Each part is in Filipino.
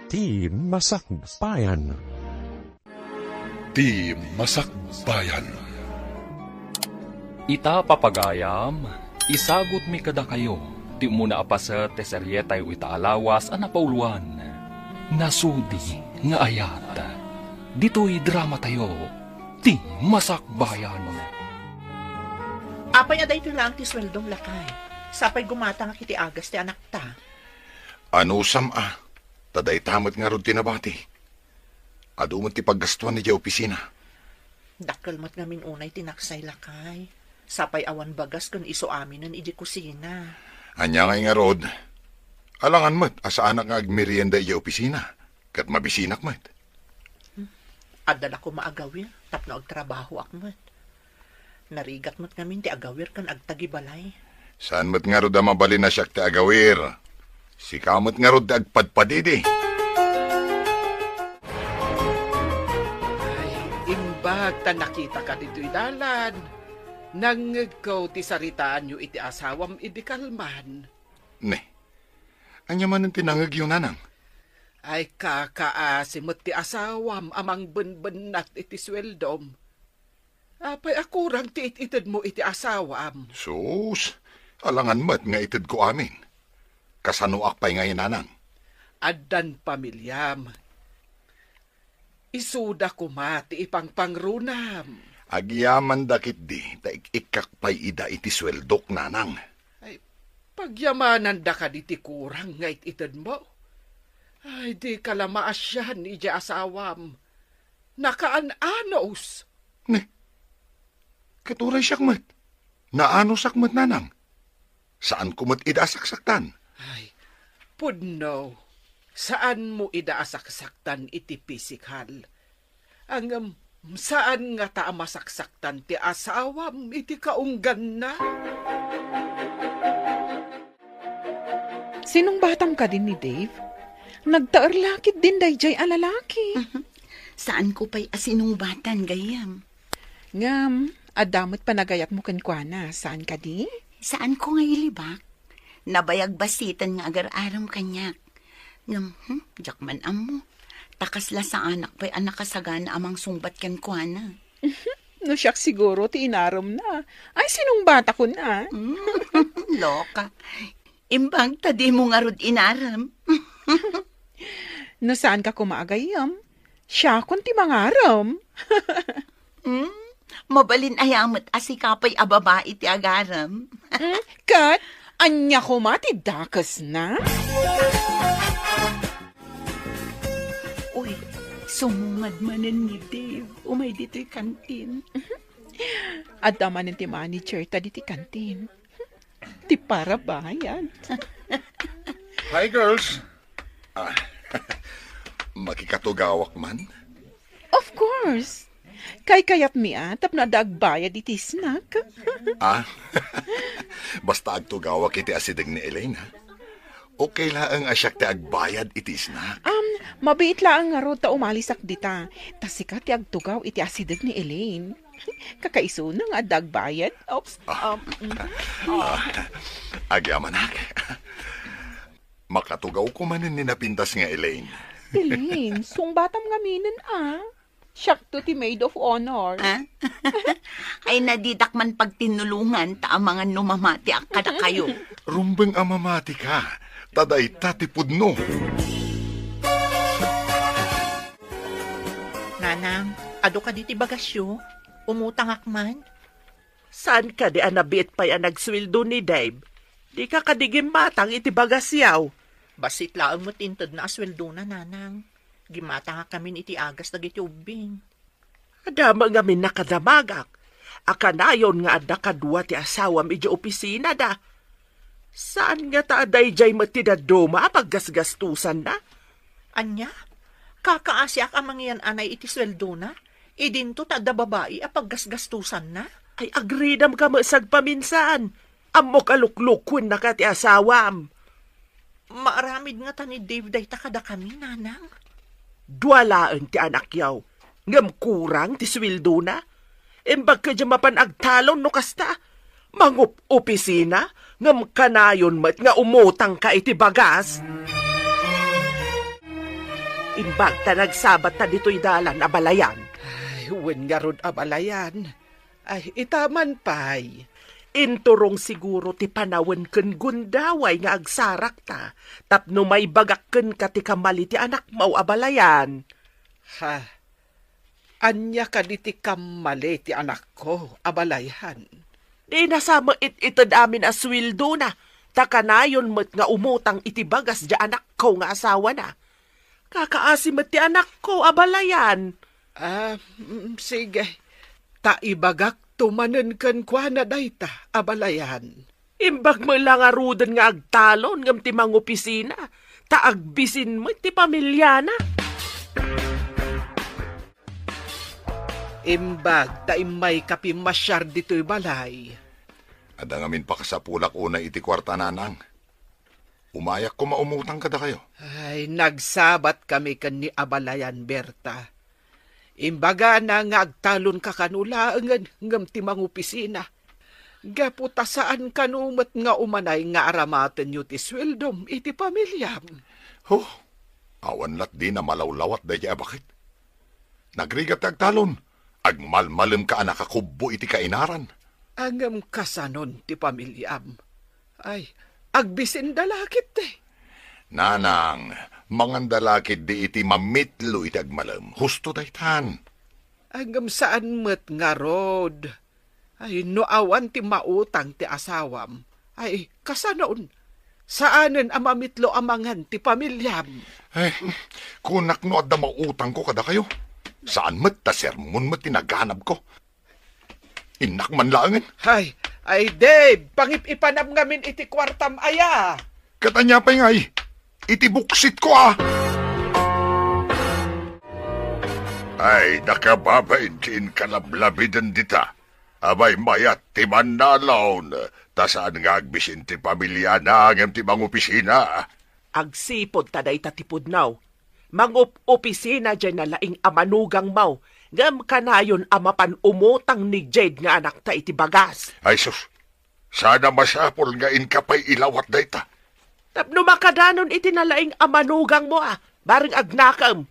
Ti Masakbayan. Di Masakbayan. Ita papagayam, isagot mi kada kayo. Di muna apaset te seryetay ita alawas a napauluan. Nasudi nga ayat. Dito'y drama tayo. Di Masakbayan. Apay aday ito lang ti sweldong lakay. Sapay gumata nga kiti agas ti anak ta. Ano sama? Taday tamad nga rod tinabati. Adumot ti paggastuan ni Diya opisina. Dakalmat ngamin unay tinaksay lakay. Sapay awan bagas kun iso aminan iji kusina. Anya nga rod. Alangan mat, asa anak nga agmerienda iya opisina. Kat mabisinak mat. Adala ko maagawir, tapno agtrabaho akmat. Narigat mat ngamin ti agawir kan agtagibalay. Saan mat nga rod mabalin na siyak ti agawir? Si kamot nga rod agpadpadidi. Imbag ta nakita ka dito'y dalan. Nangagaw ti saritaan yu iti asawam idikalman. Ne, anya man ang tinangag yung nanang. Ay kakaasimot ti asawam amang benbenat iti sweldom. Apay akurang ti ititid mo iti asawam. Sus, alangan mat nga itid ko amin. Kasanuak pa'y ngayon nanang. Addan pamilyam. Isuda ko mati ipang pangrunam. Agyaman dakit di, taik-ikak pa'y ida iti sweldok nanang. Ay, pagyamanan da ka diti kurang nga ititid mo. Ay, di kalamaasyan iti asawam. Nakaan-anos. Ne, katuray siyak mat. Naano sakmat nanang? Saan ko mat idasaksakan? Ay, pudno. Saan mo idaasaksaktan iti pisikal? Ang saan nga ta masaksaktan ti asawam iti kaunggan na? Sinong batam ka din ni Dave? Nagtaarlakit din dayjay a lalaki. Saan ko pa'y asinungbatan gayam? Ngam, adamot panagayat mo kankwana. Saan ka di? Saan ko nga ilibak? Nabayag basitan nga agar-aram kanyak. Ngam, jakman amo. Takasla sa anak pa'y anak kasagana amang sungbat kankwana. No siyak siguro ti inaram na. Ay, sinong bata ko na? Loka. Imbang tadi mo nga rod inaram. No saan ka kumaagayam? Siya kun ti mangaram. Mabalin ayamat asikapay ababa iti agaram. Kat, anya ko mati dakas na? Uy, sumungad manen ni Dave. Umay dito'y kantin. At daman ti manager ta di ti kantin. Ti para bayan. Hi, girls. Makikatugawak man? Of course. Kay kayat mi tap na dagbayad iti snack. Basta agtugawak iti asidag ni Elaine, ha? Okay laang asyak ti agbayad iti snack. Mabait laang nga ro ta umalisak dita. Tasika ti agtugaw iti asidag ni Elaine. Kakaiso na nga dagbayad. Oops. Agyamanak. Makatugaw ko manin ni napintas nga Elaine. Elaine, sungbatam nga minin Siyak to ti maid of honor. Ay nadidak man pagtinulungan ta ang mga numamati akada kayo. Rumbeng amamati ka. Taday tatipudno. Nanang, ado ka di ti bagasyo. Umutang akman. Saan ka di anabit pa'y nagswildo ni Dave? Di ka kadigim matang iti bagasyaw. Basit laang mo tintod na asweldo na, nanang. Gimata nga kami iti agas na giti ubing. Adama nga min nakadamagak. Akanayon nga adda kadwa ti asawam iti opisina da. Saan nga ta aday matidadoma paggasgastusan na? Anya? Kakaasyak ang mangyan anay iti sweldo na? Idinto ta da babae apaggasgastusan na? Ay agridam ka masag paminsan. Amok aluklukun na ka ti asawam. Maaramid nga ta ni Dave day takada kami, nanang. Duwalaan ti anak yaw. Ngam kurang ti swildo na. Embag ka dyan mapanagtalon no kasta. Mangup opisina. Ngam kanayon mat nga umutang ka iti bagas. Imbag ta nagsabat ta dito'y dalan abalayan. Ay, wen nga rod abalayan. Ay, itaman pay. Inturong siguro ti panawen ken gundaway nga agsarak ta. Tapno may bagak ken ka ti kamali ti anak mau abalayan. Ha, anya ka di ti kamali ti anak ko, abalayan. Di nasama itad amin aswildo na. Takanayon mo't nga umutang itibagas di anak ko nga asawa na. Kakaasi mo't ti anak ko, abalayan. Sige. Taibagak tumanen kan kwa na dayta, abalayan. Imbag mo lang arudan nga agtalon ngam ti mga opisina. Taagbisin mo ti pamilya na. Imbag taimay kapimasyar dito'y balay. Ada ngamin pa kasapulak una iti kwarta nanang. Umayak ko maumutang kada kayo. Ay, nagsabat kami kan ni abalayan, Berta. Imbaga na nga agtalon ka kanula ngam ti mga opisina. Gaputa saan kanumat nga umanay nga aramaten yu ti sweldom iti pamilyam. Awan lat di na malawlawat da kaya bakit? Nagrigat agtalon. Agmalmalem ka anak akubo iti kainaran. Angam kasanon ti pamilyam. Ay, agbisin dalakit Nanang, mangandalakit di iti mamitlo iti agmalem. Husto daytan. Angam saan met nga rod. Ay, no awan ti mautang ti asawam. Ay, kasanon. Saanen amamitlo amangan ti pamilyam. Ay, kunak no adda mautang ko kada kayo. Saan met ta sermon met tinaganap ko? Inak man laangan. Ay, Dave, pangip-ipanam ngamin iti kwartam aya. Katanya pa ngay, iti buksit ko Ay, nakababaintin kalablabidan dita. Abay mayat ti manalaon. Tasaan nga agbisin ti pamilya na ngem ti mga opisina. Agsipod taday tatipod now. Opisina dyan na laing amanugang mau. Ngam kanayon amapan umutang ni Jade nga anak ta iti bagas. Ay sus, sana masapol nga inkapay ilawat dayta. Tapno makadanon iti nalaing amanugang mo baring agnakam.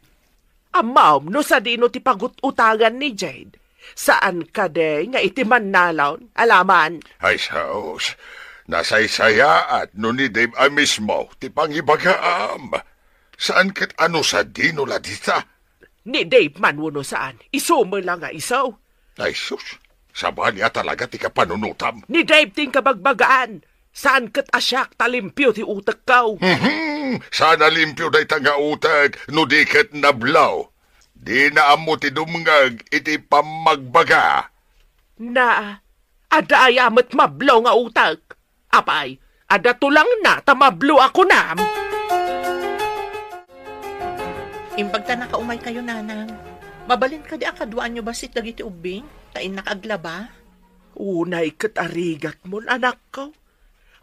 Amaw, no sa dino ti pagut-utangan ni Jade. Saan ka de nga iti manalaon, alaman? Ay sus, nasaysaya at no ni Dave ay mismo ti pangibagaam. Saan kat ano sa dino ladita? Ni Dave man wano saan, iso mo lang nga isaw. Ay sus, sabanya talaga ti kapanunutam. Ni Dave ting kabagbagaan, saan kat asyak talimpyo ti utak kaw. Sana limpyo day tanga utak, no di kat nablaw. Di na amo ti dumngag iti pamagbaga. Na, ada ayamat mablaw nga utak. Apay, ada tulang na tamablo ako nam. Imbag ta nakaumay kayo, nanang. Mabalin ka di akadwaan nyo basit dagiti ubing? Tain nakaglaba? Unay katarigat mo, anak ko.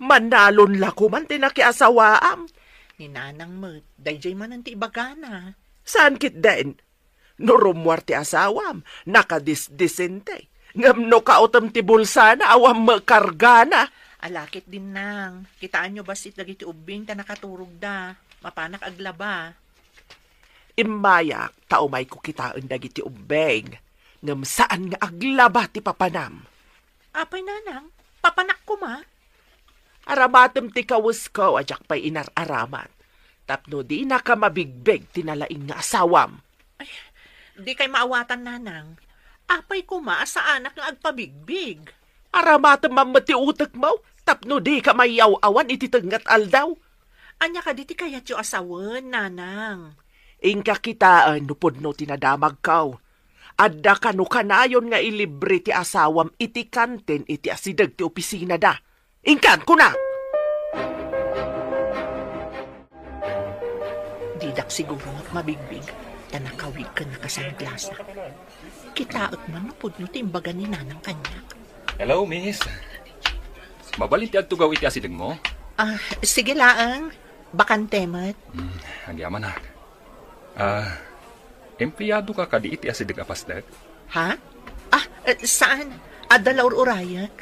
Manalon lako man tinakiasawaam. Ni nanang mo, dayjay man ang ti ibagana. Saan kit den? No rumwar ti asawam, nakadisdisente. Ngam no kautam ti bulsa na awam makargana. Alakit din nang. Kitaan nyo basit dagiti ubing ta nakaturog da. Mapanak aglaba. Imayak, taumay ko kitaan dagiti ubeng. Ngam saan nga aglaba ti papanam. Apay nanang, papanak ko ma. Aramatem ti kawus ko, ajak pa'y inararamat. Tapno di na ka mabigbeg tinalaing nga asawam. Ay, di kay maawatan, nanang. Apay ko ma, sa anak nga agpabigbig. Aramatem mamati utak mo, tapno di ka mayaw-awan ititangat aldaw. Anya ka di ti kayat yung asawan, nanang. Ingka kitaan, nupod no tinadamag kaw. Adda ka no kanayon nga ilibre ti asawam iti kanten iti asidag ti opisina da. Ingkan ko na! Didak siguro nga mabigbig, tanakawig ka na kasanglasa. Kitaot man napod no timbaga ni nanang kanyak. Hello, miss. Mabalin ti agtugaw iti asidag mo? Sige laang, bakante mat. Agyaman na. Empleyado ka kadi iti asidag apasdag? Ha? Saan? Adalaur urayak?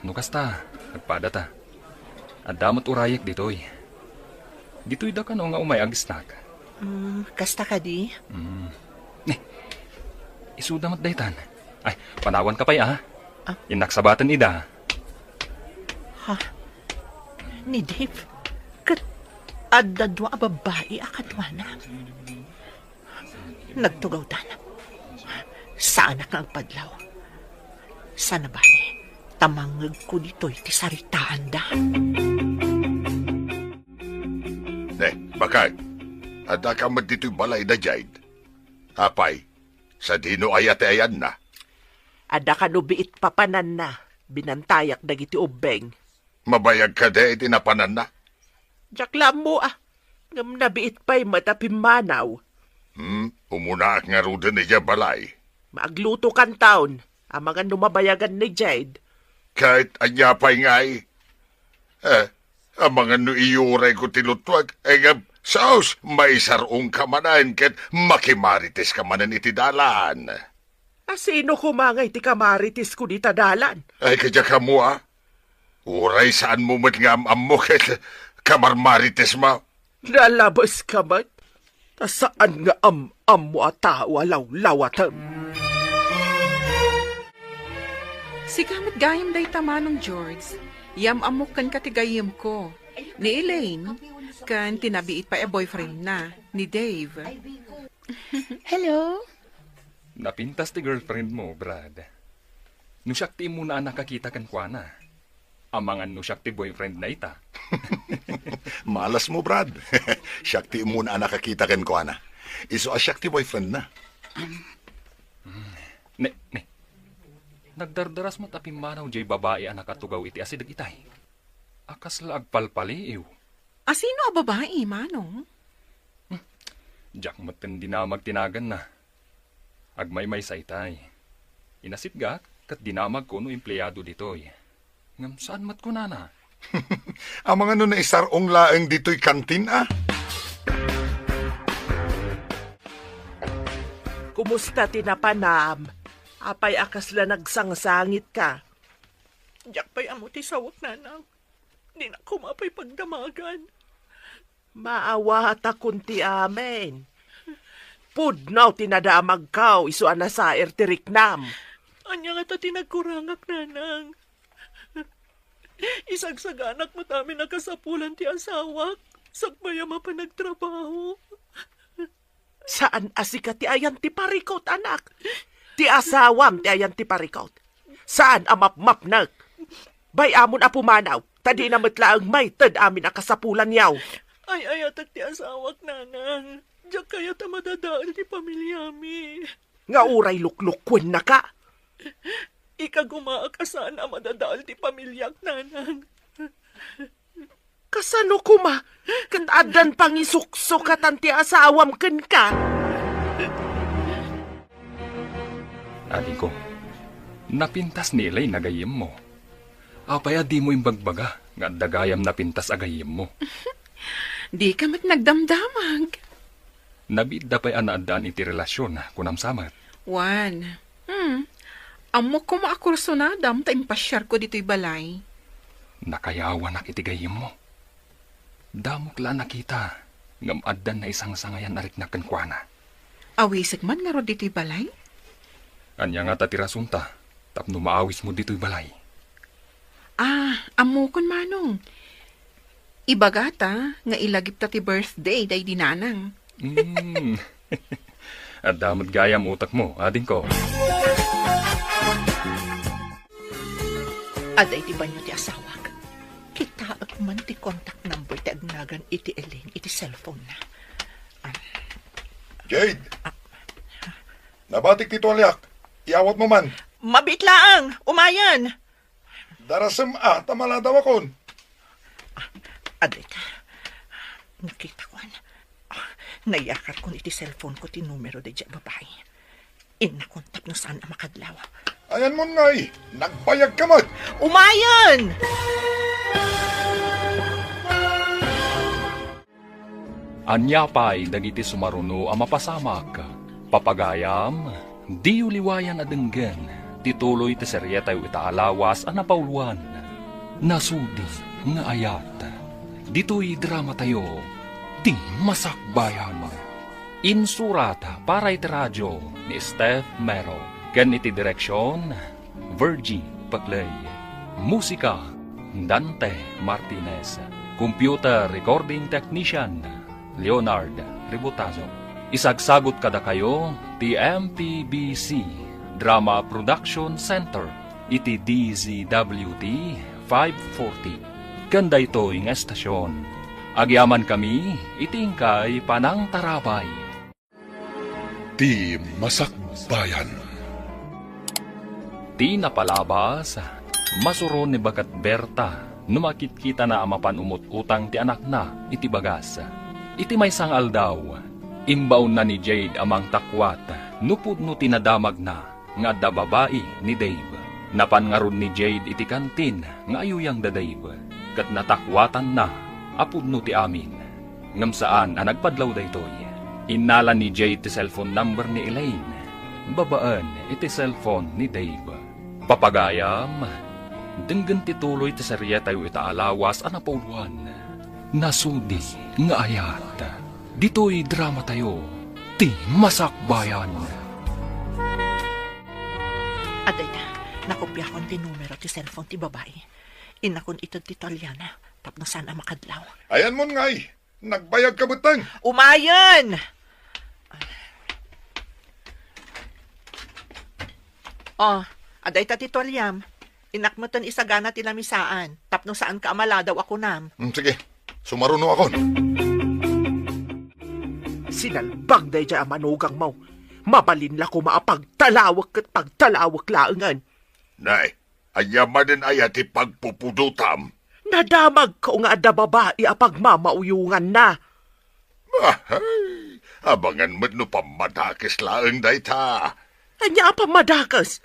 Nukas ta. Nagpada ta. Adamot urayak ditoy. Ditoy da ka no nga umay agisnak. Kasta ka di? Isudamat daytan. Ay, panawan ka pa'y Ah. Inaksabatan ida. Ni Dave. Kat adadwa a babae akatwa na. Nagtugaw na. Saan ka ang padlaw? Sana ba tamangag ko dito'y ti saritaan da. Bakay, ada ka man dito'y balay na jayd. Apay, sa dino ayate ayan na. Ada ka no biit papanan na. Binantayak dagiti ubeng. Mabayag ka de itinapanan na. Jaklam mo Ngam nabiit pa'y matapimanaw. Umuna ak nga ruda niya balay. Maagluto kan taon. Ang mga numabayagan ni Jade. Kahit anya pa'y ngay. Ang mga nuiyuray ko tilutwag, saos, may sarong kamanan ket makimarites kamanan iti dalan. Sino kumangay ti kamaritis ko di tadalan? Ay, kadya ka mo Uray saan mo mat nga ammo ket kamarmarites mo? Lalabas ka man? Saan nga mo atawa law-lawatan? Sigamit gayam day tamanong George. Yam amok kan katigayam ko. Ni Elaine, kan tinabiit pa boyfriend na, ni Dave. Hello? Napintas ti girlfriend mo, Brad. Nusyak ti mo na nakakita kan kwa na. Amangan nusyak ti boyfriend na ita. Malas mo, Brad. Shakti mo na nakakita kan ko, ana. Iso shakti boyfriend na. Ne. Nagdardaras mo tapim manaw jay babae ang nakatugaw iti asidag itay. Akas la agpalpaliiw. Sino a babae, manong? Diyak matin dinamag tinagan na. Agmay-may sa itay. Inasitgak kat dinamag ko no empleyado ditoy. Ngam saan mat ko na? Ang mga nun na isarong laeng dito'y kantin, Kumusta tinapanam? Apay akas la nagsangsangit ka. Diyak pa'y amo ti sawak nanang. Di na kumapay pagdamagan. Maawa ta kunti amen. Pudnaw tinadamag kaw, iso sa ertiriknam. Anya nga ta tinagkurangak nanang. Isagsaganak matami nakasapulan ti asawak. Sagbaya mapanagtrabaho. Saan asika ti ayan ti parikot, anak? Ti asawam ti ayan ti parikot. Saan amap-map nag? Bay amon a pumanaw, tadi na matlaang may tad amin ang kasapulan yaw. Ay ayatak ti asawak nanang. Diyak kaya ta madadaan ti pamilya mi. Nga uray luklukwen na ka. Ikagumaakasan ang madadaan ti pamilyak nanang. Kasano kuma? Katadan pang isuksukatan ti asawam ken ka. Adi ko, napintas ni Elaine nagayim mo. Apaya di mo imbagbaga, nga dagayam napintas agayim mo. Di ka mat nagdamdamag. Nabidda pa'y anaadaan iti relasyon kunam samat. Juan, amo ko maakurso na dam ta impasyar ko dito'y balay. Nakayawan na kitigayim mo. Damok la nakita, ngam addan na isang sangayan arik na kankwana. Awisig man nga ro dito'y balay? Anya nga tatirasunta, tapno maawis mo dito'y balay. Amo kon manong. Ibagata nga ilagip ta ti birthday day dinanang. At damot gayam utak mo, ading ko. Aday ti banyo ti asawak. Kita man ti contact number ti agnagan iti Elaine iti cellphone na. Jade! Nabatik tito aliak. Iawat mo man. Mabitlaang! Umayan! Darasam tamala daw akon. Aday ka. Nakita ko nayakar ko iti cellphone ko ti numero de dya babae. Inakontak no saan ang makadlaw. Ayan mo nga nagbayag ka mat. Umayan! Anya pa'y dagiti sumaruno ang mapasamak. Papagayam, di uliwayan adenggen. Tituloy ti serye tayo itaalawas ang napauluan. Nasudi nga ayat. Dito'y drama tayo. Di masakbayan. Insurat para iti radyo ni Steph Mero. Ken iti direksyon, Virgie Paclay. Musika, Dante Martinez. Computer Recording Technician, Leonard Ributazo. Isagsagot kada kayo, ti MPBC Drama Production Center, iti DZWT 540. Kanda ito ing estasyon. Agyaman kami, itingkay panang tarabay. Di Masakbayan. Di napalabas, masuron ni Bagat Berta, numakit-kita na amapan umut-utang ti anak na, iti bagas. Iti may sangal daw, imbaw na ni Jade amang takwat, nupud no tinadamag na, nga da babae ni Dave. Napan nga ron ni Jade iti kantin, nga ayuyang da Dave, kat natakwatan na, apud no ti amin. Ngam saan ang nagpadlaw da ito'y. Inala ni Jade ti cellphone number ni Elaine. Babaan iti cellphone ni Dave. Papagayam, denggan tituloy ti serye tayo itaalawas ang napuluan. Nasudi nga ayat. Dito'y drama tayo, ti Masakbayan. Aday na, nakopya kon ti numero ti cellphone ti babae. Inakon ito ti Taliana, tapno sana makadlaw. Ayan mo ngay, nagbayag ka butang. Umayan! Oh, aday ta ti Tolyam. Inakmutan isagana ti lamisaan, tapno saan ka amala daw ako nam. Sige, sumaruno ako. Sinalbang day dya manugang mo. Mabalin la ko maapagtalawak at pagtalawak laangan. Nay, ayaman din ayat ipagpupudutam. Nadamag ko nga da babae apag mamauyungan na. Ahay, abangan mo no pamadakis laang day ta. Anya pa madakas.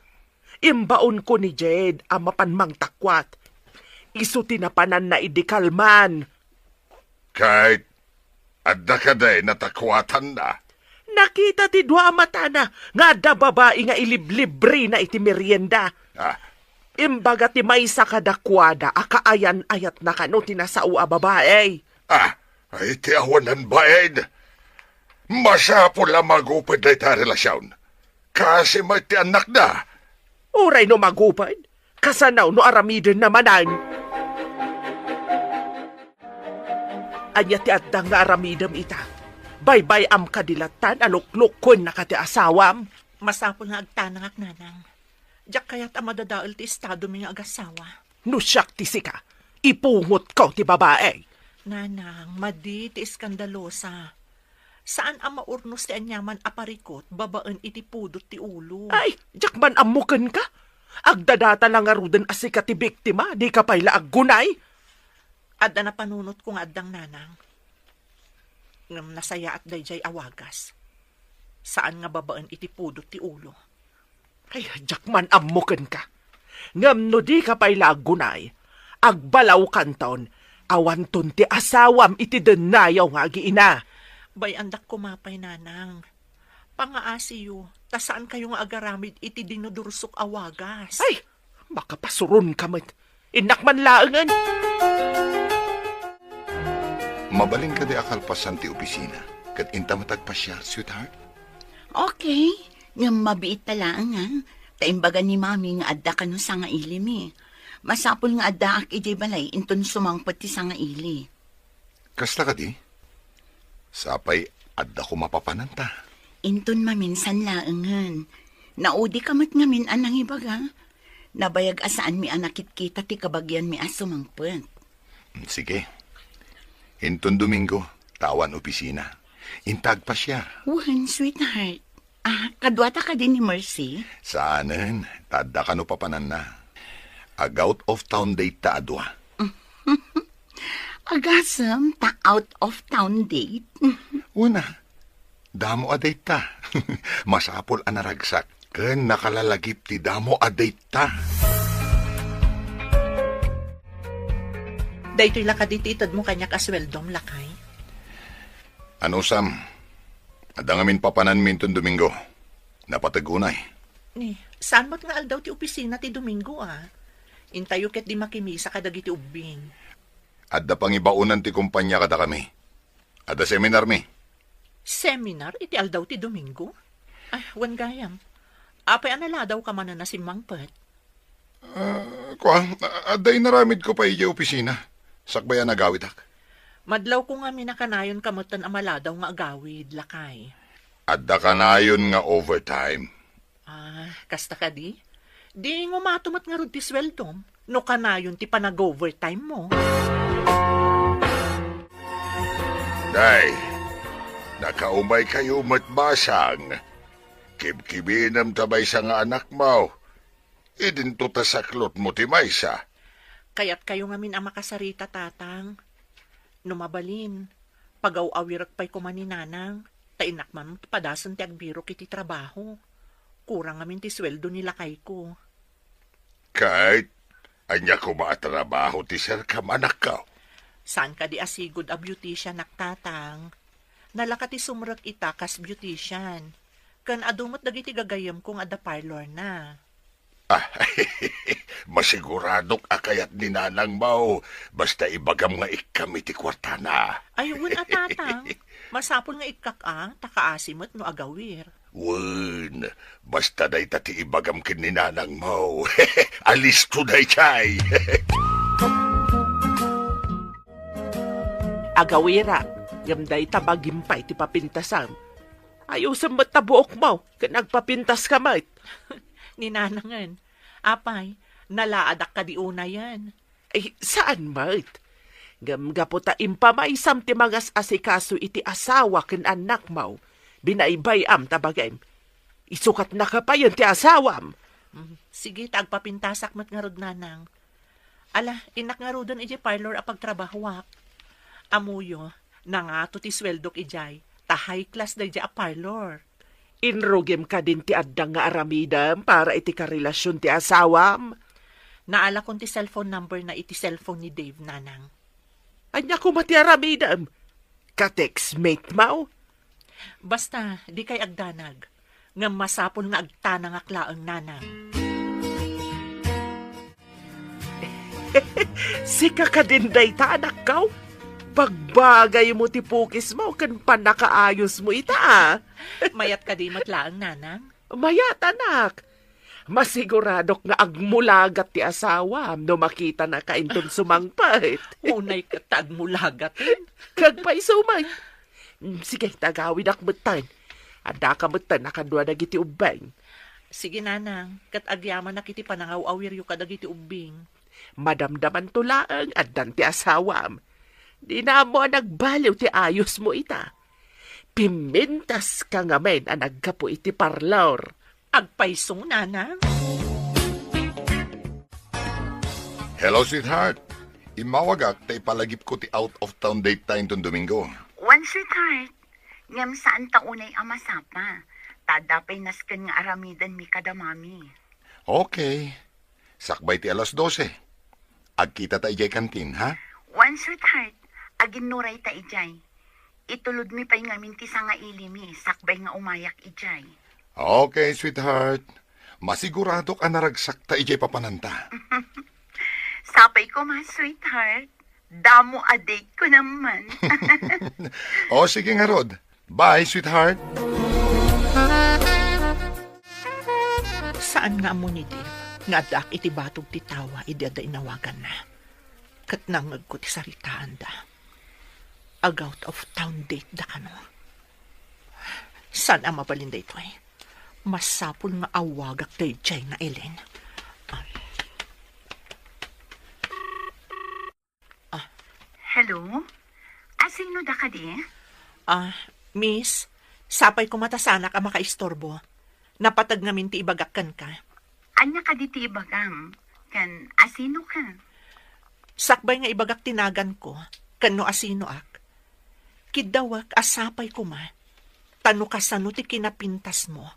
Imbaon ko ni Jed ang mapanmang takwat. Isu tinapanan na idikalman. Kahit adda ka day natakwatan na. Nakita ti dua mata na nga da babae nga iliblibre na iti merienda. Imbaga ti maysa kadakwada akaayan ayat na kano tinasao a babae. Ay ti awanan baed. Masapo la magupad day ta relasyon. Kasi may ti anak na. Uray no magupad, kasanaw no aramiden namanan. Anya ti addang nga aramidem ita. Baybay am kadilatan aluklukon na kati asawam. Masapol nga agtanangak nanang. Diyak kaya't amadadaol ti estado mi nga agasawa. No siyak ti sika, ipungot ko ti babae. Nanang, madi ti iskandalosa. Saan ang maurnos ti anyaman aparikot, babaan iti pudot ti ulo? Ay, diyak man amuken ka. Agdadata lang arudan asika ti biktima, di ka pa'y laaggunay. Adda na panunot kong addang nanang. Ngam nasaya at dayjay awagas. Saan nga babaan iti pudot ti ulo? Ay, diyak man amuken ka. Ngam no di ka pa'y laaggunay. Agbalaw kanton, awanton ti asawam iti denayaw nga giina. Bay andak kumapay nanang. Pangaasiyo, tasaan kayo nga agaramid iti dinudursok awagas. Ay, makapasuron ka man. Inakman laangan. Mabaling ka di akalpasan ti opisina. Kat inta matagpa siya, sweetheart. Okay, nga mabiit talaan nga. Taimbaga ni mami nga adda ka no sa nga ili mi. Masapol nga adda ak ijay balay inton sumangpot ti sa nga ili. Kasta ka di? Sapay, adda ko mapapananta. Inton maminsan laangan. Naudi kamat ngamin anang ibaga. Nabayag asaan mi anakit kita ti kabagyan mi asumangpot. Sige. Inton Domingo, tawan opisina. Intag pa siya. Wan, sweetheart. Kadwata ka din ni Mercy? Saanen, tadda ka no papanan na. Ag-out of town date ta adwa. Agasam, ta out of town date. Una, damo a date ta. Masapol a naragsak. Ken nakalalagip ti damo a date ta. Daytoy lakadititad mo kanya kasweldom lakay. Ano, Sam? Adangamin papanan minton Domingo. Napatagunay. Ni, saan mo't nga aldaw ti opisina ti Domingo Intayo ket di makimisa kadagiti ubing. Adda pang ibaunan ti kumpanya kada kami. Adda seminar mi. Seminar iti aldaw ti Domingo? Ay, wan gayam. Apay anala daw ka man na si Mangpet. Aday naramid ko pa iya opisina. Sakbayan nagawid ak. Madlaw ko nga minakanayon kamutan amala daw nga agawid, lakay. Adda ka na yun nga overtime. Kasta ka di? Di nga matumat nga ron ti sweldom. No kanayon ti panag-overtime mo. Day, nakaumay kayo matbasang. Kibkibinam tabay sa nga anak mo. Idinto ta saklot mo ti maysa. Kaya't kayo nga min ang makasarita, tatang. Numabalin, pagaw-awirak pa'y kumaninanang, tainak man padasan ti agbiro kiti trabaho. Kurang ngamin ti sweldo nila kay ko. Kahit, anya ko maatrabaho ti sir kamanak ka. Saan ka di asigod a beautician naktatang? Nalaka ti sumrak itakas beautician. Kan adumot dagiti gagayam kong ada parlor na. Masiguradok akayat ni nanang mo. Basta ibagam nga ikami ti kwartana. Ayun tatang. Masapol nga ikak takaasimot no agawir. Wun, basta day tati ibagam kin ni nanang mo. Alis to day chay. Agawira, gamday tabagimpay ti papintasan. Ayusan mo't tabuok mo, nagpapintas ka mait. Ninanangan, apay, nalaadak ka di una yan. Ay, saan mait? Gamgapo ta impamaisam ti magas asikaso iti asawa ken anak mo. Binaybayam tabagay. Isukat na ka pa yun ti asawam. Sige, tagpapintasak mat nga rod nanang. Ala, inak nga rodon iti parlor a pagtrabahwak. Amuyo, nangato ti sweldok ijay, ta high class da ijay a parlor. Inrugim ka din ti addang nga aramidam para iti karelasyon ti asawam. Naala kon ti cellphone number na iti cellphone ni Dave, nanang. Anya ko mati aramidam. Ka-textmate mo? Basta, di kay agdanag. Nga masapon nga agtanang aklaang nanang. Sika ka din day ta anak ka? Pagbagay mo ti pukis mo, kan panakaayos mo ita. Mayat ka di matlaang nanang? Mayat anak. Masiguradok nga agmulagat ti asawa no makita na kainton sumangpait. Unay ka tagmulagatin. Kagpay sumay. Sige, tagawid akmutan. Ada ka mutan nakadwa na giti ubeng. Sige nanang, kat agyaman na kiti panangaw-awir yu kadag iti ubing. Madamdaman tulaang at ti asawam. Di na mo nagbaliw ti ayos mo ita. Pimintas ka nga men ang nagkapo iti parlor. Agpaisong nanang. Hello, sweetheart. Imawagak tay palagip ko ti out of town date tayo itong Domingo. One sweetheart, ngam saan taunay amasapa. Tadapay nasken nga aramidan mi kadamami. Okay. Sakbay ti alas 12. Agkita ta ijay kantin, ha? One sweetheart, agin nuray ta ijay. Itulod mi pa'y ngamin ti nga ilimi, sakbay nga umayak ijay. Okay, sweetheart. Masigurado ka naragsak ta ijay papananta. Sapay ko ma, sweetheart. Damo a date ko naman. O, sige nga, Rod. Bye, sweetheart. Saan nga mo ni Dave? Nga adak iti batog ti tawa, idada inawagan na. Kat nangag ko ti saritaan da. Ag-out of town date da ka no. Saan ang mabalinda ito eh? Masapol nga awagak kay Jay na Ellen. Hello? Asino da ka di? Miss, sapay ko matasanak ang makaistorbo. Napatag namin ti ibagakkan ka. Anya ka di ti ibagam? Kan asino ka? Sakbay nga ibagak tinagan ko, kano asino ak. Kidawak asapay ko ma. Tano kasano ti kinapintas mo.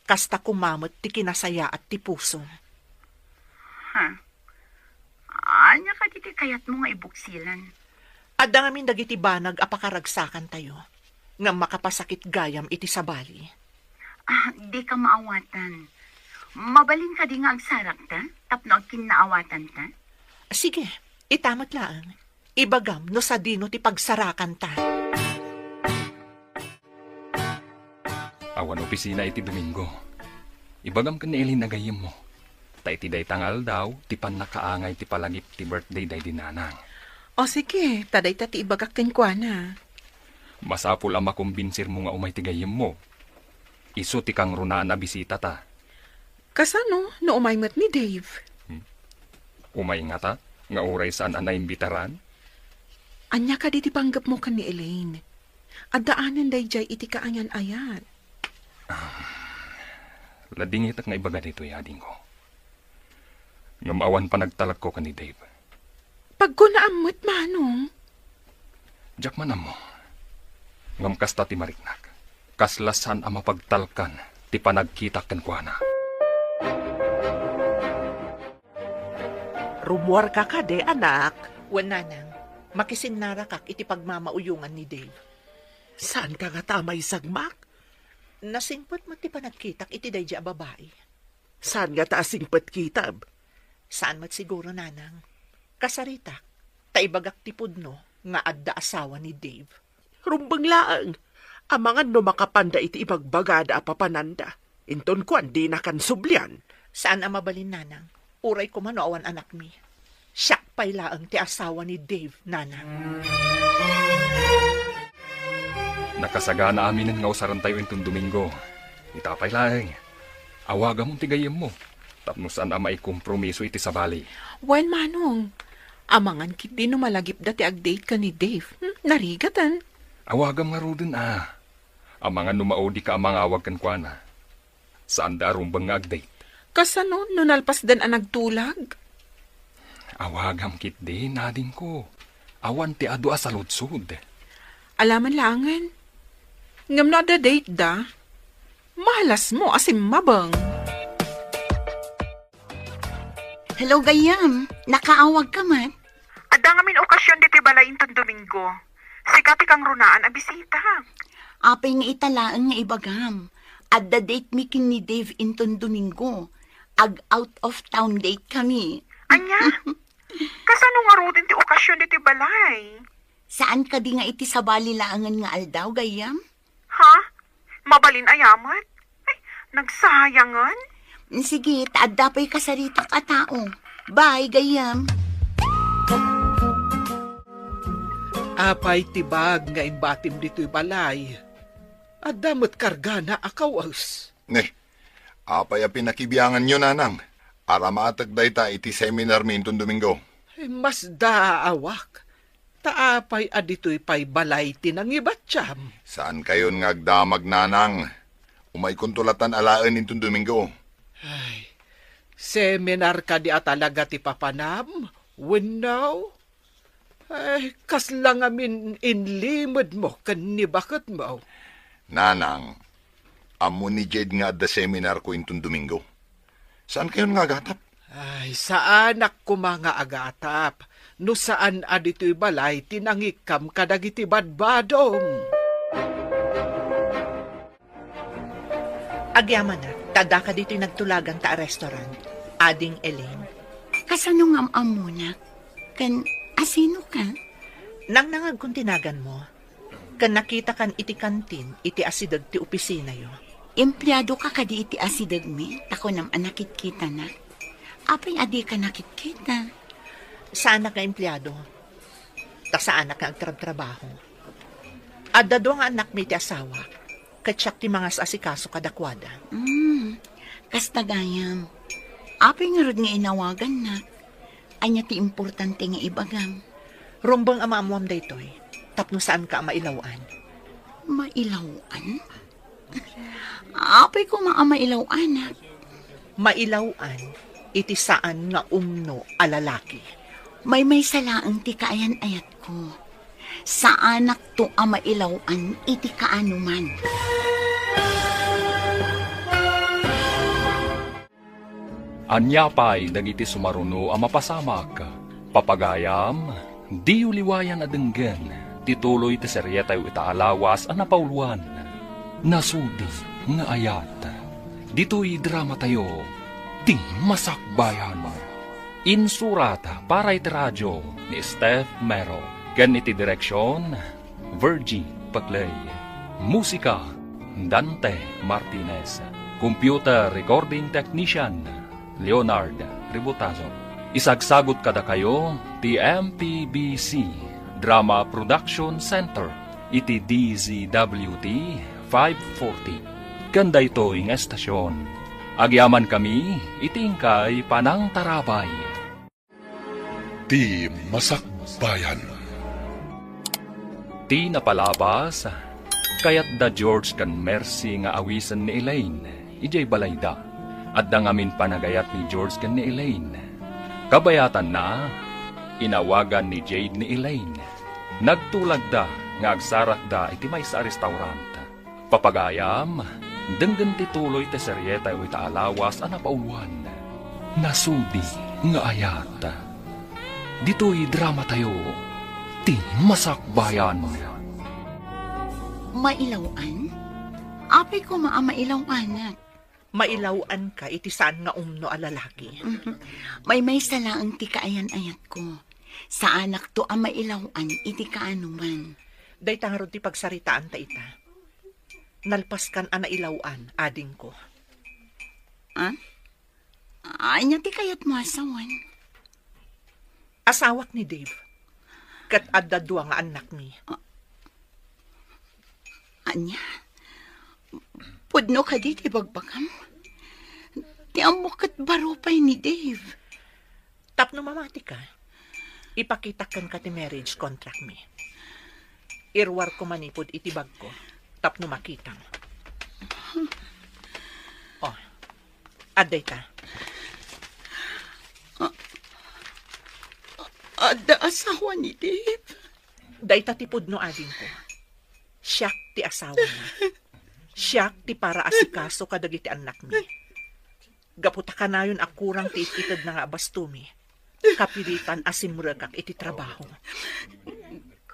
Kasta kumamot ti kinasaya at ti puso. Ha? Anya ka di ti kayat mo nga ibuksilan? Adda ngamin dagiti banag apakaragsakan tayo. Nga makapasakit gayam iti sabali. Di ka maawatan. Mabalin ka di nga agsarak ta? Tapno agkinaawatan ta? Sige, itamat lang. Ibagam no sa dino ti pagsarakan ta. Awan opisina iti Domingo. Ibagam ka ni Elin na gayem mo. Ta iti day tangal daw, ti pan nakaangay ti palagip ti birthday day dinanang. O sige, taday tati ibagak kwa na. Masapul ang makumbinsir mo nga umay ti gayem mo. Iso ti kang runaan na bisita ta. Kasano, no umaymat ni Dave? Umay nga ta, nga uray saan na imbitaran. Anya ka di panggap mo ka ni Elaine. At daanan day jay iti kaangan ayat. Ladingit nga ibaga dito yading ko. Ngamawan pa nagtalak ko ka ni Dave. Pag ko naamot, manong. Jack manam mo. Ngam kasta ti mariknak. Kaslasan ang mapagtalkan ti panagkita ken kuana. Rumuar ka de, anak. Wananang, makisinara kak iti pagmamauyungan ni Dave. Saan ka nga tamay sagmak? Nasingpot mo ti panagkitak iti dayja babae. Saan nga taasing patkitab? Saan mat siguro, nanang? Kasaritak, taibagak ti pudno nga adda asawa ni Dave. Rumbang laang. Amangan no makapanda iti ibagbagada a papananda. Inton ko di na kan sublyan. Saan ang mabalin, nanang? Uray ko man awan anak mi. Siyak pa'y laang ti asawa ni Dave, nanang. Nakasagana aminin nga usaran tayo intong Domingo. Itapay laeng. Awaga mong tigayem mo. Tapno saan ama ikompromiso iti sabali. Wen, manong. Amangan kit di no malagip dati ag-date ka ni Dave. Narigatan. Awagam nga rudin Amangan numaodi ka amang awag kan kuana. Saan da rumbang nga ag-date? Kasano, no nalpas dan ang nagtulag? Awagam kit di, nading ko. Awan ti adu sa lutsud. Alaman langan. Ngam na da date da. Mahalas mo asim mabang. Hello, Gayam. Nakaawag ka man. Ada ngamin okasyon diti balay intong Domingo. Sigati kang runaan a bisita. Apay nga italaan nga ibagam. At the date mi kin ni Dave inton Domingo. Ag out of town date kami. Anya? Kasano nga rodin ti okasyon diti balay? Saan ka di nga iti sabali laangan nga aldaw, Gayam? Ha? Mabalin ayamat? Ay, nagsayangan? Sige, taadda pa'y kasarita ka tao. Bye, Gayam. Apay tibag nga imbatim dito'y balay. At damot karga na akawas. Apay a pinakibiyangan nyo, nanang. Ara maatag dayta iti seminar mi intong Domingo. Mas daawak. Taapay adito'y pay balay tinangibatsyam. Saan kayon nga agdamag, nanang? Umay kuntulatan alaan intong Domingo. Ay, seminar ka di atalaga ti papanam? Winaw? Ay, kaslang amin inlimod mo, kanibakot mo. Nanang, amo ni Jade nga at the seminar ko intong Domingo. Saan kayon nga gatap? Ay, saan ako mga agatap? No saan adito'y balay tinangikam kadagiti badbadom. Agyaman na, tada ka dito'y nagtulagan ta a restaurant. Ading Elaine. Kasano nga amuna? Kan, asino ka? Nang nangag kung tinagan mo, kan nakita kan iti kantin, iti asidag ti opisina yo. Empleyado ka kadi iti asidag mi, tako nam anakit kita na. Apay adi ka nakit kita. Sa anak nga empleyado, ta sa anak nga agtrab-trabaho. At dado nga anak mi ti asawa, katsak ti mga asikaso kadakwada. Kasta Gayam. Apay nga rod nga inawagan na. Anya ti importante nga ibagam. Rumbang ama-amuam daytoy, tapno saan ka mailawan. Mailawan? Apay ko mailawan. Mailawan, iti saan nga umno alalaki. May salaang ti kaayan ayat ko. Sa anak to mailawan, iti kaanuman. Anyapay dagiti sumaruno ang mapasamak. Papagayam, di uliwayan adenggen. Tituloy ti serye tayo itaalawas ang napauluan. Nasudi nga ayat. Dito'y drama tayo. Ti masakbayan. Insurata para iti radyo ni Steph Mero. Ganiti direksyon, Virgie Paclay. Musika, Dante Martinez. Computer Recording Technician, Leonard Ributazo. Isagsagot kada kayo, ti MPBC Drama Production Center, iti DZWT 540. Kanda ito ing estasyon. Agyaman kami, itingkay panang tarabay. Di Masakbayan. Ti napalabas, kayat da George kan Mercy nga awisan ni Elaine, ijay balayda, at da ngamin panagayat ni George kan ni Elaine. Kabayatan na, inawagan ni Jade ni Elaine. Nagtulag da, nga agsarat da iti may sa restaurant. Papagayam, denggan tituloy te seryeta o itaalawas ana pauluan. Nasudi nga ayat. Dito'y drama tayo, ti Masakbayan. Mailawan? Apay ko mailawan. Mailawan ka iti saan nga umno a lalaki. May salaang ti kaayan-ayat ko. Sa anak to ang mailawan iti kaanuman. Day tangarod ti pagsaritaan ta ita. Nalpaskan ana ilawan, ading ko. Anya ti kayat mo asawan. Asawak ni Dave. Kat adda dua nga anak ni. Anya? Pudno ka di ti bagbagam? Ti amukat baropay ni Dave. Tapno mamati ka. Ipakitakan ka ti marriage contract mi. Irwar ko manipod iti bag ko. Tapno makitang. Oh, aday ta. Ada asawa ni Dave? Day ta tipod no ading ko. Siyak ti asawa na. Siyak ti para asikaso kadagiti anak mi. Gaputa ka na yun akurang ti ititad na nga abastumi. Kapilitan asimuragak iti trabaho.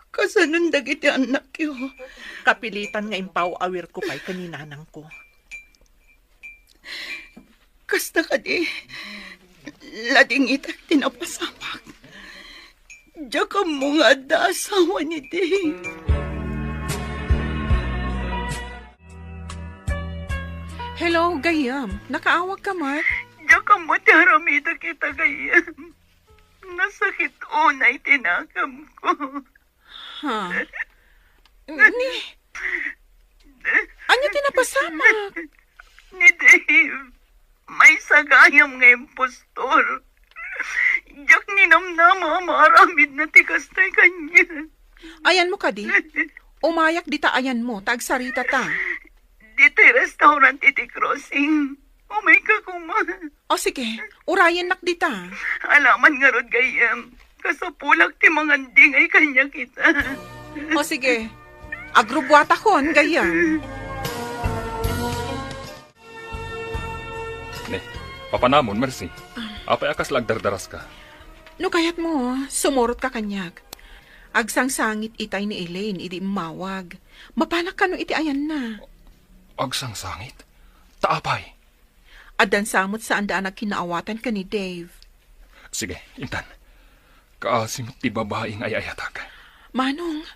Kasanon dagiti anak yo. Kapilitan nga impaw awir ko pa'y kaninanang ko. Kasta ka di, lading itag tinapasamak. Diya ka mo nga da asawa ni Dave. Hello, Gayam. Nakaawag ka, Mark? Diya ka mo taramita kita, Gayam. Nasakit unay tinakam ko. Ha? Anya tinapasamak? Ni Dave, may sagayam nga impostor. Diyak ninamnama maramid na tikastay kanya. Ayan mo ka di? Umayak di ta ayan mo, tagsarita ta. Dito restaurant iti crossing. Umay ka kuma. O sige, urayan nak di ta. Alaman nga rod Gayam. Kasapulak ti mga dingay kanya kita. O sige, agrubwata kon, Gayam. Ne, papanamon, Mercy. Apay akas lagdardaras ka. No kayat mo, sumurot ka kanyag. Agsang-sangit itay ni Elaine, idi mawag. Mapanak ka no iti ayan na. Agsang sangit? Taapay. Adan samot saan daan kinaawatan ka ni Dave. Sige, Intan. Kaasimot ti babaeng ay ayatak. Manong,